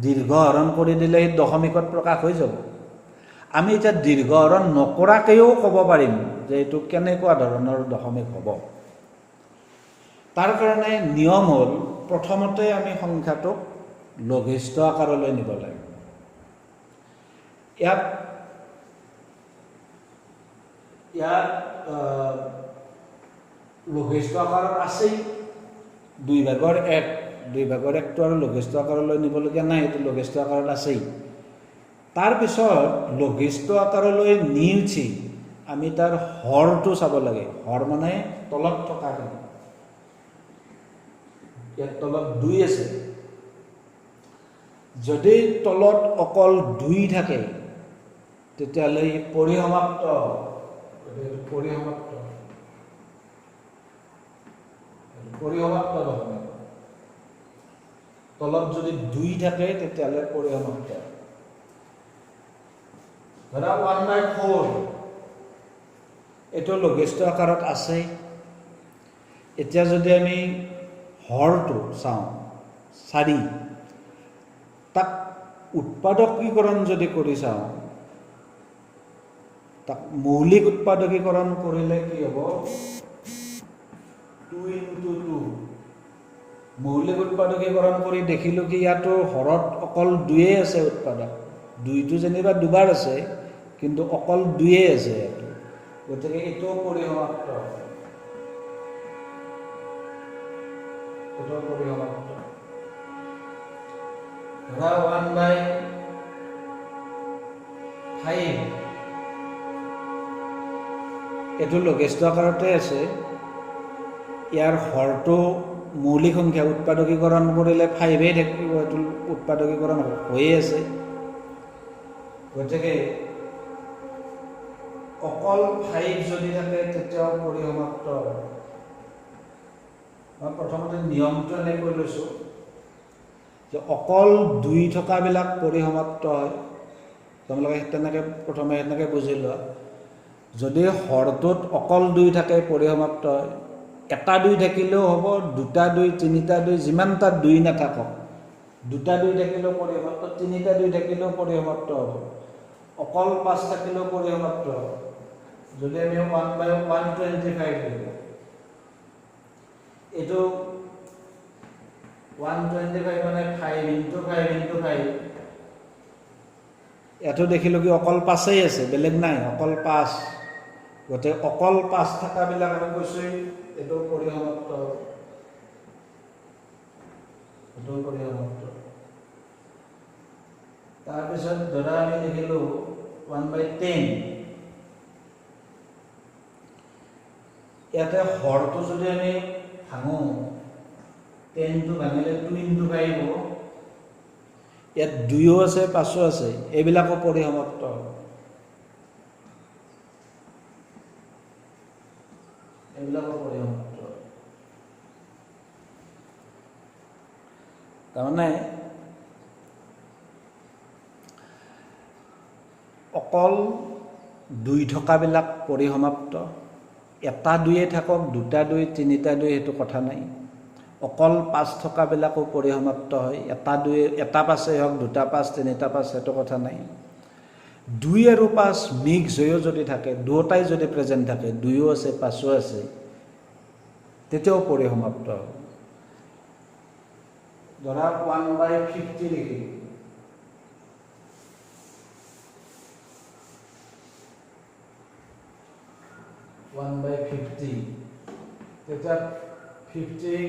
দীৰ্ঘ হৰণ কৰি দিলে সেই দশমিকত প্ৰকাশ হৈ যাব। আমি এতিয়া দীৰ্ঘ হৰণ নকৰাকৈও ক'ব পাৰিম যে এইটো কেনেকুৱা ধৰণৰ দশমিক হ'ব। তাৰ কাৰণে নিয়ম হ'ল, প্ৰথমতে আমি সংখ্যাটোক লঘিষ্ঠ আকাৰলৈ নিব লাগিব। ইয়াত লঘিষ্ঠ আকাৰত আছেই 2/1, 2/1টো আৰু লঘিষ্ঠ আকাৰলৈ নিবলগীয়া নাই, এইটো লঘিষ্ঠ আকাৰত আছেই। তাৰপিছত লঘিষ্ঠ আকাৰলৈ নি উঠি আমি তাৰ হৰটো চাব লাগে। হৰ মানে তলত থকা, ইয়াত তলত 2 আছে, যদি তলত অকল 2 থাকে তেতিয়াহ'লে পৰিসমাপ্ত, পৰিসমাপ্ত দশমিক। তলত যদি 2 থাকে তেতিয়াহ'লে পৰিসমাপ্ত। ধৰা 1/4, এইটো লঘিষ্ঠ আকাৰত আছে। এতিয়া যদি আমি হৰটো চাওঁ 4, তাক উৎপাদকীকৰণ যদি কৰি চাওঁ, তাক মৌলিক উৎপাদকীকৰণ কৰিলে কি হ'ব, 2 × 2। মৌলিক উৎপাদকীকৰণ কৰি দেখিলোঁ কি ইয়াতো হৰত অকল 2য়ে আছে উৎপাদক, 2টো যেনিবা দুবাৰ আছে কিন্তু অকল 2য়ে আছে ইয়াতো, গতিকে এইটোও পৰিসমাপ্ত। ধৰা 1/5, এইটো লঘিষ্ঠ আকাৰতে আছে, ইয়াৰ হৰটো মৌলিক সংখ্যা, উৎপাদকীকৰণ কৰিলে 5য়ে থাকিব, এইটো উৎপাদকীকৰণ হৈয়ে আছে। গতিকে অকল 5 যদি থাকে তেতিয়াও পৰিসমাপ্ত। মই প্ৰথমতে নিয়মটো এনেকৈ লৈছোঁ যে অকল 2 থকাবিলাক পৰিসমাপ্ত হয়। তোমালোকে প্ৰথমে সেনেকৈ বুজি লোৱা। যদি হৰটোত অকল 2 থাকে পৰিসমাপ্ত হয়, এটা 2 থাকিলেও হ'ব, 2টা 2, 3টা 2, যিমানটা 2 নাথাকক, 2টা 2 থাকিলেও পৰিসমাপ্ত, 3টা 2 থাকিলেও পৰিসমাপ্ত হ'ব, অকল 5 থাকিলেও পৰিসমাপ্ত হ'ব। যদি আমি 1/125 লিখো, এইটো 125 মানে 5 into 5 into 5, ইয়াতো দেখিলো কি অকল 5 আছে, বেলেগ নাই, অকল 5। গতিকে অকল 5 থাকাবিলাক আমি কৈছো এইটো পৰিসমাপ্ত, এইটো পৰিসমাপ্ত। তাৰপিছত ধৰা আমি লিখিলো 1/10, ইয়াতে হৰটো যদি আমি ভাঙো, 10 টো ভাঙিলে 2 into 5 হ'ব। ইয়াত 2ও আছে 5ও আছে, এইবিলাকো পৰিসমাপ্ত। এইবিলাকো পৰিসমাপ্ত। তাৰমানে অকল 2 থকাবিলাক পৰিসমাপ্ত, এটা 2 থাকক, 2টা 2, 3টা 2 সেইটো কথা নাই। অকল 5 থকাবিলাকো পৰিসমাপ্ত হয়, এটা 2, এটা 5 হওক, 2টা 5, 3টা 5 সেইটো কথা নাই। 2 আৰু 5 মিক্স হৈও যদি থাকে, দুয়োটাই যদি প্ৰেজেণ্ট থাকে, 2ও আছে 5ও আছে, তেতিয়াও পৰিসমাপ্ত। ধৰা 1/50 লিখিলো, 1/50, তেতিয়া 50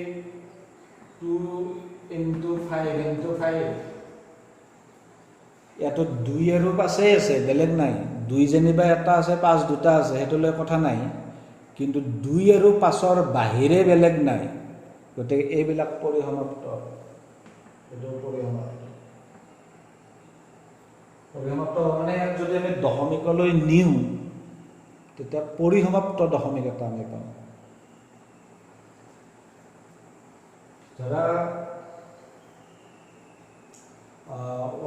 2 into 5 into 5, ইয়াতো 2 আৰু 5 আছে, বেলেগ নাই। 2 যেনিবা এটা আছে, 5 দুটা আছে, সেইটো লৈ কথা নাই, কিন্তু 2 আৰু 5ৰ বাহিৰে বেলেগ নাই। গতিকে এইবিলাক পৰিসমাপ্ত, এইটো পৰিসমাপ্ত। পৰিসমাপ্ত মানে যদি আমি দশমিকলৈ নিওঁ, তেতিয়া পৰিসমাপ্ত দশমিক এটা আমি পাম। ধৰা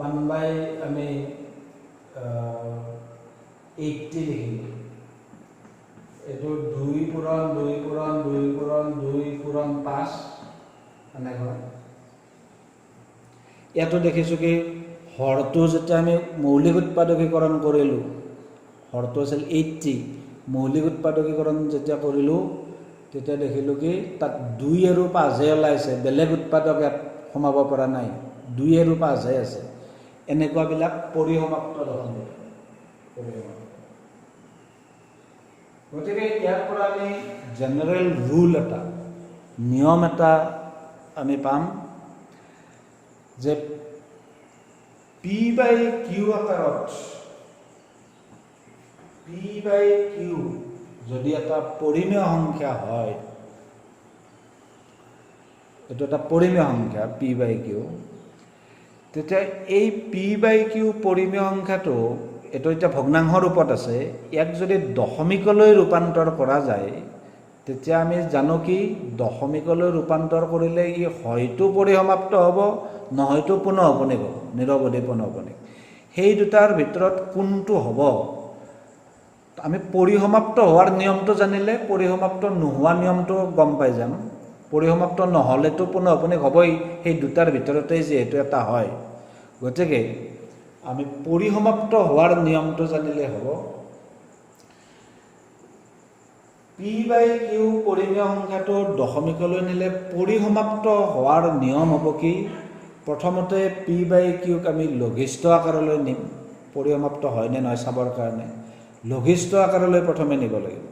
1/80 লিখিলো, এইটো 2 পূৰণ 2 পূৰণ 2 পূৰণ 2 পূৰণ 5 এনেকুৱা। ইয়াতো দেখিছোঁ কি হৰটো যেতিয়া আমি মৌলিক উৎপাদকীকৰণ কৰিলোঁ, হৰটো আছিল 80, মৌলিক উৎপাদকীকৰণ যেতিয়া কৰিলোঁ, তেতিয়া দেখিলোঁ কি তাত 2 আৰু 5হে ওলাইছে, বেলেগ উৎপাদক ইয়াত সোমাব পৰা নাই, 2 আৰু 5হে আছে। এনেকুৱাবিলাক পৰিসমাপ্ত দশমিক। গতিকে ইয়াৰ পৰা আমি জেনেৰেল ৰুল এটা, নিয়ম এটা আমি পাম যে P/Q আকাৰত, P/Q যদি এটা পৰিমেয় সংখ্যা হয়, এইটো এটা পৰিমেয় সংখ্যা P/Q, তেতিয়া এই P/Q পৰিমেয় সংখ্যাটো, এইটো এতিয়া ভগ্নাংশ ৰূপত আছে, ইয়াক যদি দশমিকলৈ ৰূপান্তৰ কৰা যায়, তেতিয়া আমি জানো কি দশমিকলৈ ৰূপান্তৰ কৰিলে ই হয়তো পৰিসমাপ্ত হ'ব, নহয়তো পুনঃপুনিক হ'ব, নিৰৱধি পুনঃপুনিক। সেই দুটাৰ ভিতৰত কোনটো হ'ব? আমি পৰিসমাপ্ত হোৱাৰ নিয়মটো জানিলে পৰিসমাপ্ত নোহোৱা নিয়মটো গম পাই যাম। পৰিসমাপ্ত নহ'লেতো পুনঃপুনিক হ'বই, সেই দুটাৰ ভিতৰতেই যিহেতু এটা হয়। গতিকে আমি পৰিসমাপ্ত হোৱাৰ নিয়মটো জানিলে হ'ব। P/Q পৰিমেয় সংখ্যাটো দশমিকলৈ নিলে পৰিসমাপ্ত হোৱাৰ নিয়ম হ'ব কি? প্ৰথমতে P/Qক আমি লঘিষ্ঠ আকাৰলৈ নিম, পৰিসমাপ্ত হয় নে নহয় চাবৰ কাৰণে। লঘিষ্ঠ আকাৰলৈ প্ৰথমে নিব লাগিব।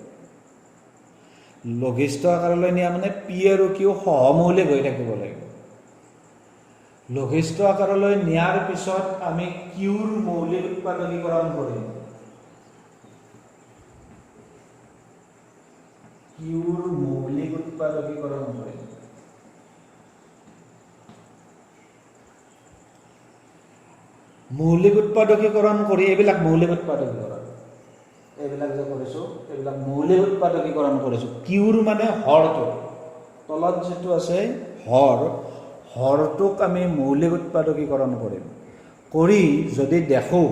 লঘিষ্ঠ আকাৰলৈ নিয়া মানে P আৰু Q সহমৌলিক হৈ থাকিব লাগিব। লঘিষ্ঠ আকাৰলৈ নিয়াৰ পিছত আমি Qৰ মৌলিক উৎপাদকীকৰণ কৰিম। Qৰ মৌলিক উৎপাদকীকৰণ কৰিম। মৌলিক উৎপাদকীকৰণ কৰি, এইবিলাক মৌলিক উৎপাদকীকৰণ, এইবিলাক যে কৰিছোঁ, এইবিলাক মৌলিক উৎপাদকীকৰণ কৰিছোঁ। Qৰ মানে হৰটো, তলত যিটো আছে হৰ, হৰটোক আমি মৌলিক উৎপাদকীকৰণ কৰিম। কৰি যদি দেখোঁ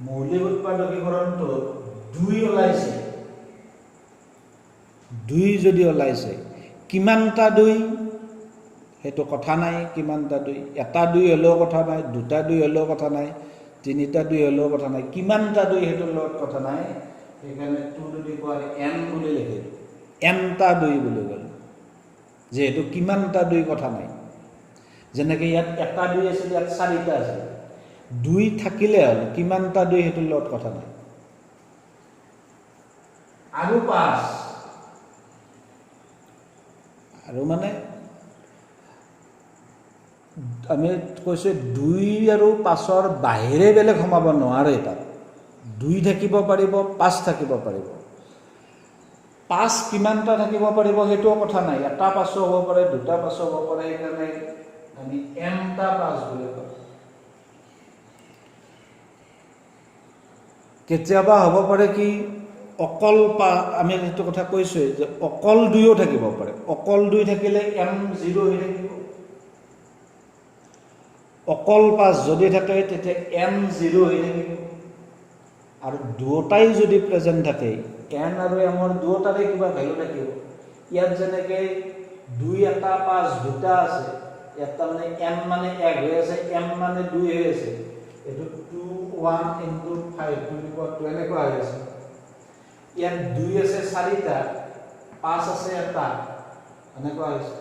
মৌলিক উৎপাদকীকৰণটো 2 ওলাইছে, 2 যদি ওলাইছে, কিমানটা 2 সেইটো কথা নাই, কিমানটা 2, এটা 2 হ'লেও কথা নাই, দুটা 2 হ'লেও কথা নাই, তিনিটা 2 হ'লেও কথা নাই, কিমানটা 2 সেইটোৰ লগত কথা নাই, সেইকাৰণে 2 টু দি পাৱাৰ n বুলি লিখিলোঁ, nটা 2 বুলি গ'ল, যিহেতু কিমানটা 2 কথা নাই। যেনেকৈ ইয়াত এটা 2 আছিল, ইয়াত 4টা আছিল, 2 থাকিলে হ'ল, কিমানটা 2 সেইটোৰ লগত কথা নাই। আৰু 5 আৰু মানে আমি কৈছোঁ 2 আৰু 5ৰ বাহিৰে বেলেগ সোমাব নোৱাৰে, তাত 2 থাকিব পাৰিব, 5 থাকিব পাৰিব। 5 কিমানটা থাকিব পাৰিব সেইটোও কথা নাই, এটা 5 হ'ব পাৰে, দুটা 5 হ'ব পাৰে, সেইকাৰণে আমি nটা 5 বুলি কওঁ। কেতিয়াবা হ'ব পাৰে কি অকল আমি সেইটো কথা কৈছোঁৱে যে অকল 2ও থাকিব পাৰে, অকল 2 থাকিলে m0 হৈ থাকিব, অকল 5 যদি থাকে তেতিয়া m0 হৈ থাকিব, আৰু দুয়োটাই যদি প্ৰেজেণ্ট থাকে n আৰু mৰ দুয়োটাৰে কিবা ভেলু থাকিব। ইয়াত যেনেকৈ 2 এটা 5 দুটা আছে, ইয়াত তাৰমানে m মানে 1 হৈ আছে, m মানে 2 হৈ আছে, এইটো 2 1 into 5 টু দি পাৱাৰ 2 এনেকুৱা হৈ আছে। ইয়াত 2 আছে 4টা, 5 আছে এটা, এনেকুৱা হৈছে।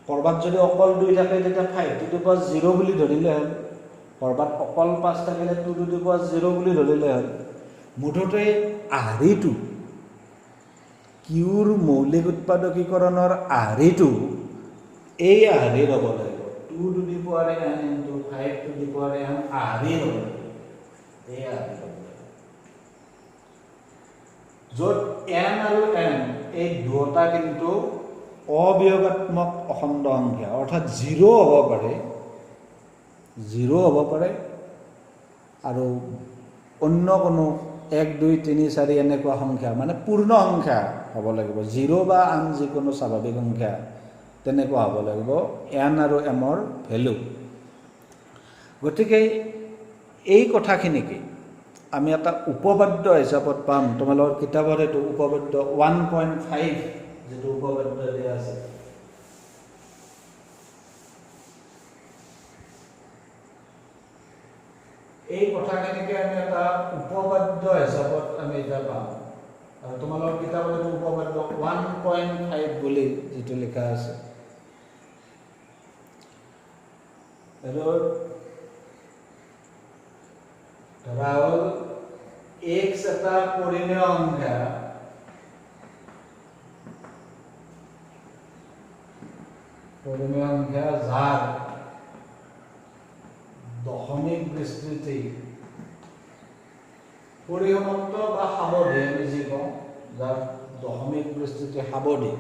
কৰবাত যদি অকল 2 থাকে তেতিয়া 5 টু দি পাৱাৰ 0 বুলি ধৰিলে হ'ল, কৰবাত অকল 5 থাকিলে 2 টু দি পাৱাৰ 0 বুলি ধৰিলে হ'ল। মুঠতে আহৰিটো, কিউৰ মৌলিক উৎপাদকীকৰণৰ আহৰিটো এই আহৰিৰ হ'ব লাগিব, 2 to the power n into 5 to the power n আহৰি হ'ব লাগিব, এই আহৰি হ'ব লাগিব, য'ত n আৰু m এই দুয়োটা কিন্তু অবিয়োগাত্মক অখণ্ড সংখ্যা, অৰ্থাৎ 0 হ'ব পাৰে, 0 হ'ব পাৰে, আৰু অন্য কোনো 1 2 3 4 এনেকুৱা সংখ্যা মানে পূৰ্ণ সংখ্যা হ'ব লাগিব, 0 বা আন যিকোনো স্বাভাৱিক সংখ্যা তেনেকুৱা হ'ব লাগিব n আৰু mৰ ভেলু। গতিকে এই কথাখিনিকে আমি এটা উপপাদ্য হিচাপত পাম, তোমালোকৰ কিতাপত এইটো উপপাদ্য 1.5 যিটো উপপাদ্য দিয়া আছে, এই কথাখিনিকে আমি এটা উপপাদ্য হিচাপত আমি এটা পাম। আৰু তোমালোকৰ কিতাপত এইটো উপপাদ্য 1.5 বুলি যিটো লিখা আছে, ধৰা হ'ল x এটা পৰিমেয় সংখ্যা, যাৰ দশমিক বিস্তৃতি পৰিসমাপ্ত বা সাৱধি, আমি যি কওঁ যাৰ দশমিক বিস্তৃতি সাৱধি,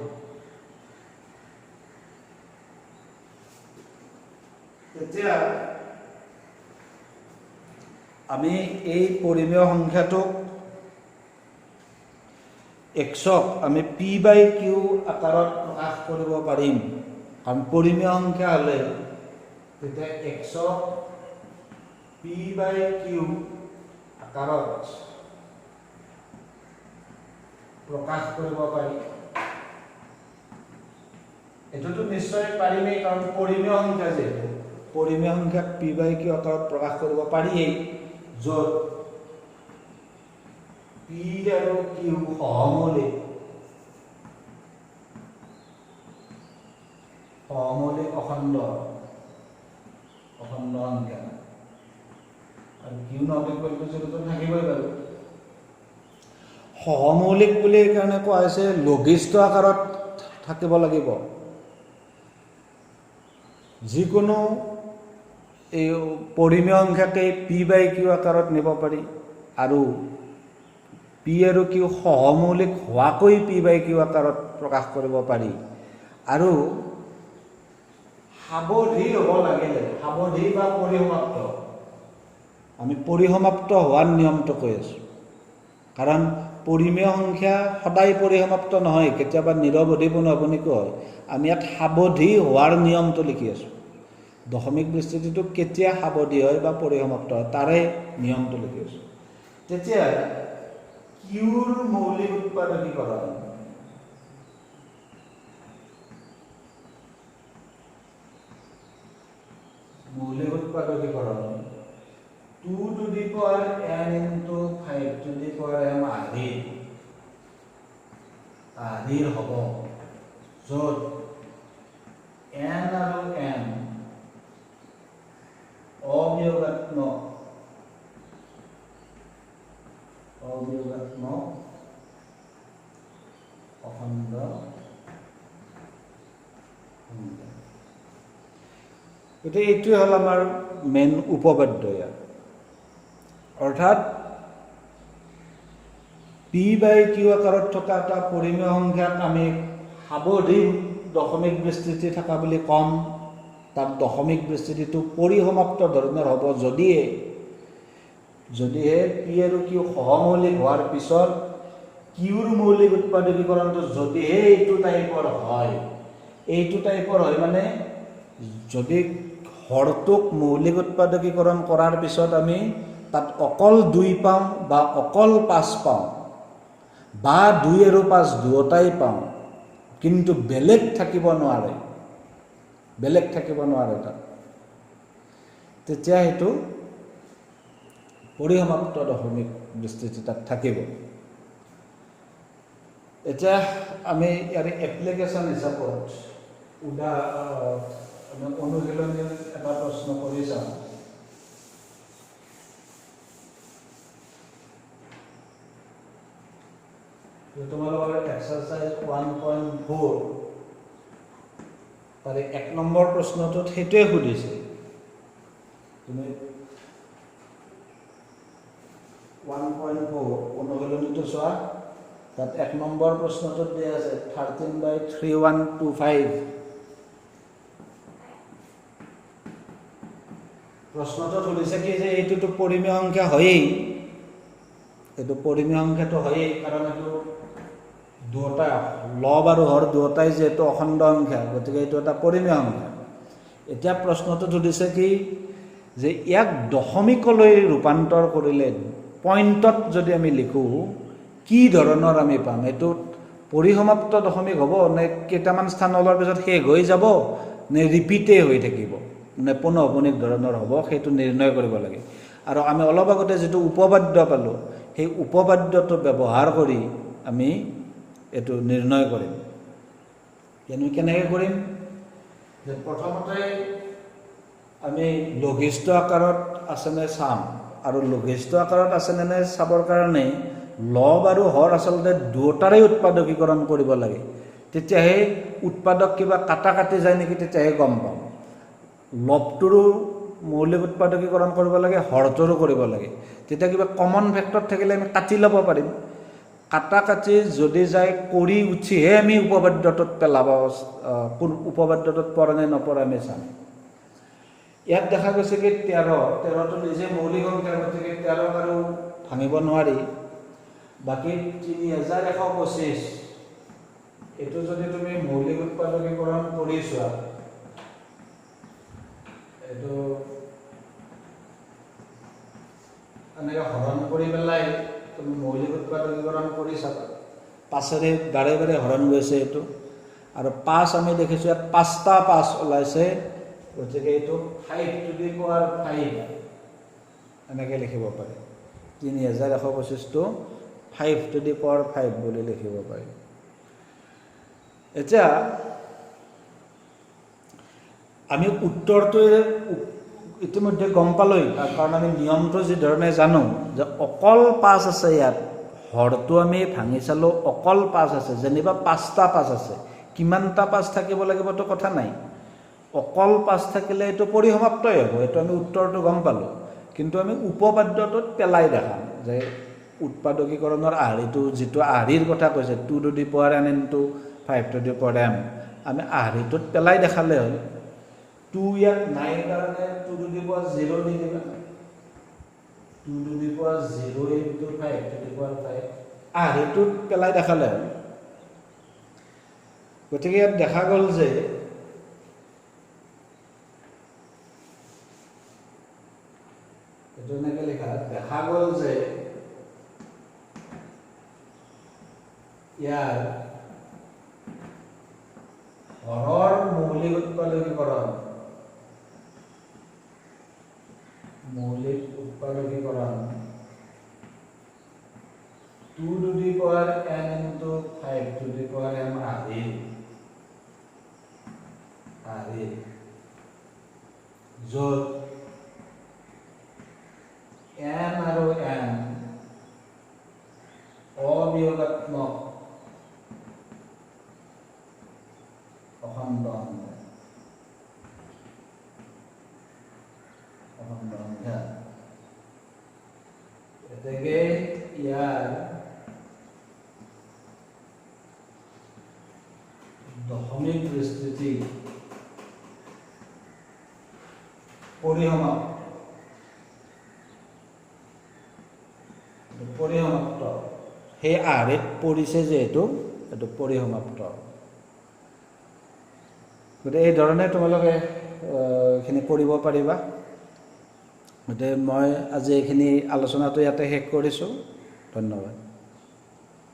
তেতিয়া আমি এই পৰিমেয় সংখ্যাটোক xক আমি p/q আকাৰত প্ৰকাশ কৰিব পাৰিম, কাৰণ পৰিমেয় সংখ্যা হ'লে তেতিয়া xক p/q আকাৰত প্ৰকাশ কৰিব পাৰি। এইটোতো নিশ্চয় পাৰিমেই, কাৰণ পৰিমেয় সংখ্যা যিহেতু, পৰিমেয় সংখ্যাক p/q আকাৰত প্ৰকাশ কৰিব পাৰিয়েই, য'ত p আৰু q সহমৌলিক অখণ্ড সংখ্যা, আৰু q নট ইকুৱেল টু 0 থাকিবই বাৰু। সহমৌলিক বুলি এইকাৰণে কোৱা হৈছে, লঘিষ্ঠ আকাৰত থাকিব লাগিব। যিকোনো এই পৰিমেয় সংখ্যাকে p/q আকাৰত নিব পাৰি, আৰু p আৰু q সহমৌলিক হোৱাকৈ p/q আকাৰত প্ৰকাশ কৰিব পাৰি। আৰু সাৱধি হ'ব লাগিলে, সাৱধি বা পৰিসমাপ্ত, আমি পৰিসমাপ্ত হোৱাৰ নিয়মটো কৈ আছোঁ, কাৰণ পৰিমেয় সংখ্যা সদায় পৰিসমাপ্ত নহয়, কেতিয়াবা নিৰৱধি পুনঃপুনিকো হয়। আমি ইয়াত সাৱধি হোৱাৰ নিয়মটো লিখি আছোঁ, দশমিক বিস্তৃতিটো কেতিয়া সাৱধি হয় বা পৰিসমাপ্ত হয় তাৰে নিয়মটো লিখি আছোঁ। তেতিয়া কিউৰ মৌলিক উৎপাদকীকৰণ, হ'ব য'ত n আৰু m অবিয়োগাত্মক অখণ্ড সংখ্যা। গতিকে এইটোৱে হ'ল আমাৰ মেইন উপপাদ্য ইয়াত। অৰ্থাৎ p/q আকাৰত থকা এটা পৰিমেয় সংখ্যাক আমি সাৱধিক দশমিক বিস্তৃতি থকা বুলি ক'ম। তাত দশমিক বিস্তৃতিটো পৰিসমাপ্ত ধৰণৰ হ'ব যদিহে p আৰু q সহমৌলিক হোৱাৰ পিছত qৰ মৌলিক উৎপাদকীকৰণটো যদিহে এইটো টাইপৰ হয় মানে যদি হৰটোক মৌলিক উৎপাদকীকৰণ কৰাৰ পিছত আমি তাত অকল 2 পাওঁ বা অকল 5 পাওঁ বা 2 আৰু 5 দুয়োটাই পাওঁ, কিন্তু বেলেগ থাকিব নোৱাৰে তাত, তেতিয়া সেইটো পৰিসমাপ্ত দশমিক বিস্তৃতি তাত থাকিব। এতিয়া আমি ইয়াৰ এপ্লিকেশ্যন হিচাপত অনুশীলনী এটা প্ৰশ্ন কৰি চাওঁ। তোমালোকৰ এক্সাৰচাইজ 1.4 তাৰে 1 নম্বৰ প্ৰশ্নটোত সেইটোৱে সুধিছে। তুমি 1.4 অনুশীলনীটো চোৱা, তাত 1 নম্বৰ প্ৰশ্নটোত দিয়া আছে 13/3125। প্ৰশ্নটোত সুধিছে কি যে এইটোতো পৰিমেয় সংখ্যা হয়েই, এইটো পৰিমেয় সংখ্যাটো হয়েই, কাৰণ এইটো দুয়োটা লব আৰু হৰ দুয়োটাই যিহেতু অখণ্ড সংখ্যা, গতিকে এইটো এটা পৰিমেয় সংখ্যা। এতিয়া প্ৰশ্নটোত সুধিছে কি যে ইয়াক দশমিকলৈ ৰূপান্তৰ কৰিলে পইণ্টত যদি আমি লিখোঁ কি ধৰণৰ আমি পাম? এইটো পৰিসমাপ্ত দশমিক হ'ব নে কেইটামান স্থান ওলোৱাৰ পিছত শেষ হৈ যাব নে ৰিপিটেই হৈ থাকিব নে পুনঃপুনিক ধৰণৰ হ'ব, সেইটো নিৰ্ণয় কৰিব লাগে। আৰু আমি অলপ আগতে যিটো উপপাদ্য পালোঁ সেই উপপাদ্যটো ব্যৱহাৰ কৰি আমি এইটো নিৰ্ণয় কৰিম। কেনেকৈ কৰিম? যে প্ৰথমতে আমি লঘিষ্ঠ আকাৰত আছেনে চাম, আৰু লঘিষ্ঠ আকাৰত আছেনে নাই চাবৰ কাৰণে লব আৰু হৰ আচলতে দুয়োটাৰে উৎপাদকীকৰণ কৰিব লাগে, তেতিয়াহে উৎপাদক কিবা কাটি যায় নেকি তেতিয়াহে গম পাম। লবটোৰো মৌলিক উৎপাদকীকৰণ কৰিব লাগে, হৰটোৰো কৰিব লাগে, তেতিয়া কিবা কমন ফেক্টৰ থাকিলে আমি কাটি ল'ব পাৰিম। কাটি যদি যায় কৰি উঠিহে আমি উপপাদ্যটোত পেলাব, কোন উপপাদ্যটোত পৰে নে নপৰে আমি চাম। ইয়াত দেখা গৈছে কি 13টো নিজে মৌলিক সংখ্যা, গতিকে 13ক আৰু ভাঙিব নোৱাৰি। বাকী 3125 এইটো যদি তুমি মৌলিক উৎপাদকীকৰণ কৰি চোৱা, এইটো এনেকৈ হৰণ কৰি পেলাই তুমি মৌলিক উৎপাদকীকৰণ কৰি চাবা, 5ৰে বাৰে বাৰে হৰণ গৈছে এইটো, আৰু 5 আমি দেখিছোঁ ইয়াত 5টা 5 ওলাইছে, গতিকে এইটো 5^5 এনেকৈ লিখিব পাৰে। 3125টো 5^5 বুলি লিখিব পাৰি। এতিয়া আমি উত্তৰটো ইতিমধ্যে গম পালোই, কাৰণ আমি নিয়মটো যিধৰণে জানো যে অকল 5 আছে, ইয়াত হৰটো আমি ভাঙি চালোঁ অকল 5 আছে, যেনিবা 5টা 5 আছে, কিমানটা 5 থাকিব লাগিবতো কথা নাই, অকল 5 থাকিলে এইটো পৰিসমাপ্তই হ'ব, এইটো আমি উত্তৰটো গম পালোঁ। কিন্তু আমি উপপাদ্যটোত পেলাই দেখাম যে উৎপাদকীকৰণৰ আৰ্হিটো, যিটো আৰ্হিৰ কথা কৈছে 2n × 5m, আমি আৰ্হিটোত পেলাই দেখালে হ'ল। 2 ইয়াত নাই কাৰণে 2^0 দি দিবা, 2^0 × 5^5 আৰ্হিটোত পেলাই দেখালে হ'ল। গতিকে ইয়াত দেখা গ'ল যে এইটো এনেকৈ দেখা গ'ল যে ইয়াৰ হৰৰ মৌলিক উৎপাদকীকৰণ 2n × 5m য'ত m আৰু n অবিয়োগাত্মক অখণ্ড সংখ্যা এতেকে ইয়াৰ দশমিক বিস্তৃতি পৰিসমাপ্ত সেই আৰেত পৰিছে যিহেতু এইটো পৰিসমাপ্ত গতিকে এই ধৰণে তোমালোকে এইখিনি কৰিব পাৰিবা গতিকে মই আজি এইখিনি আলোচনাটো ইয়াতে শেষ কৰিছোঁ ধন্যবাদ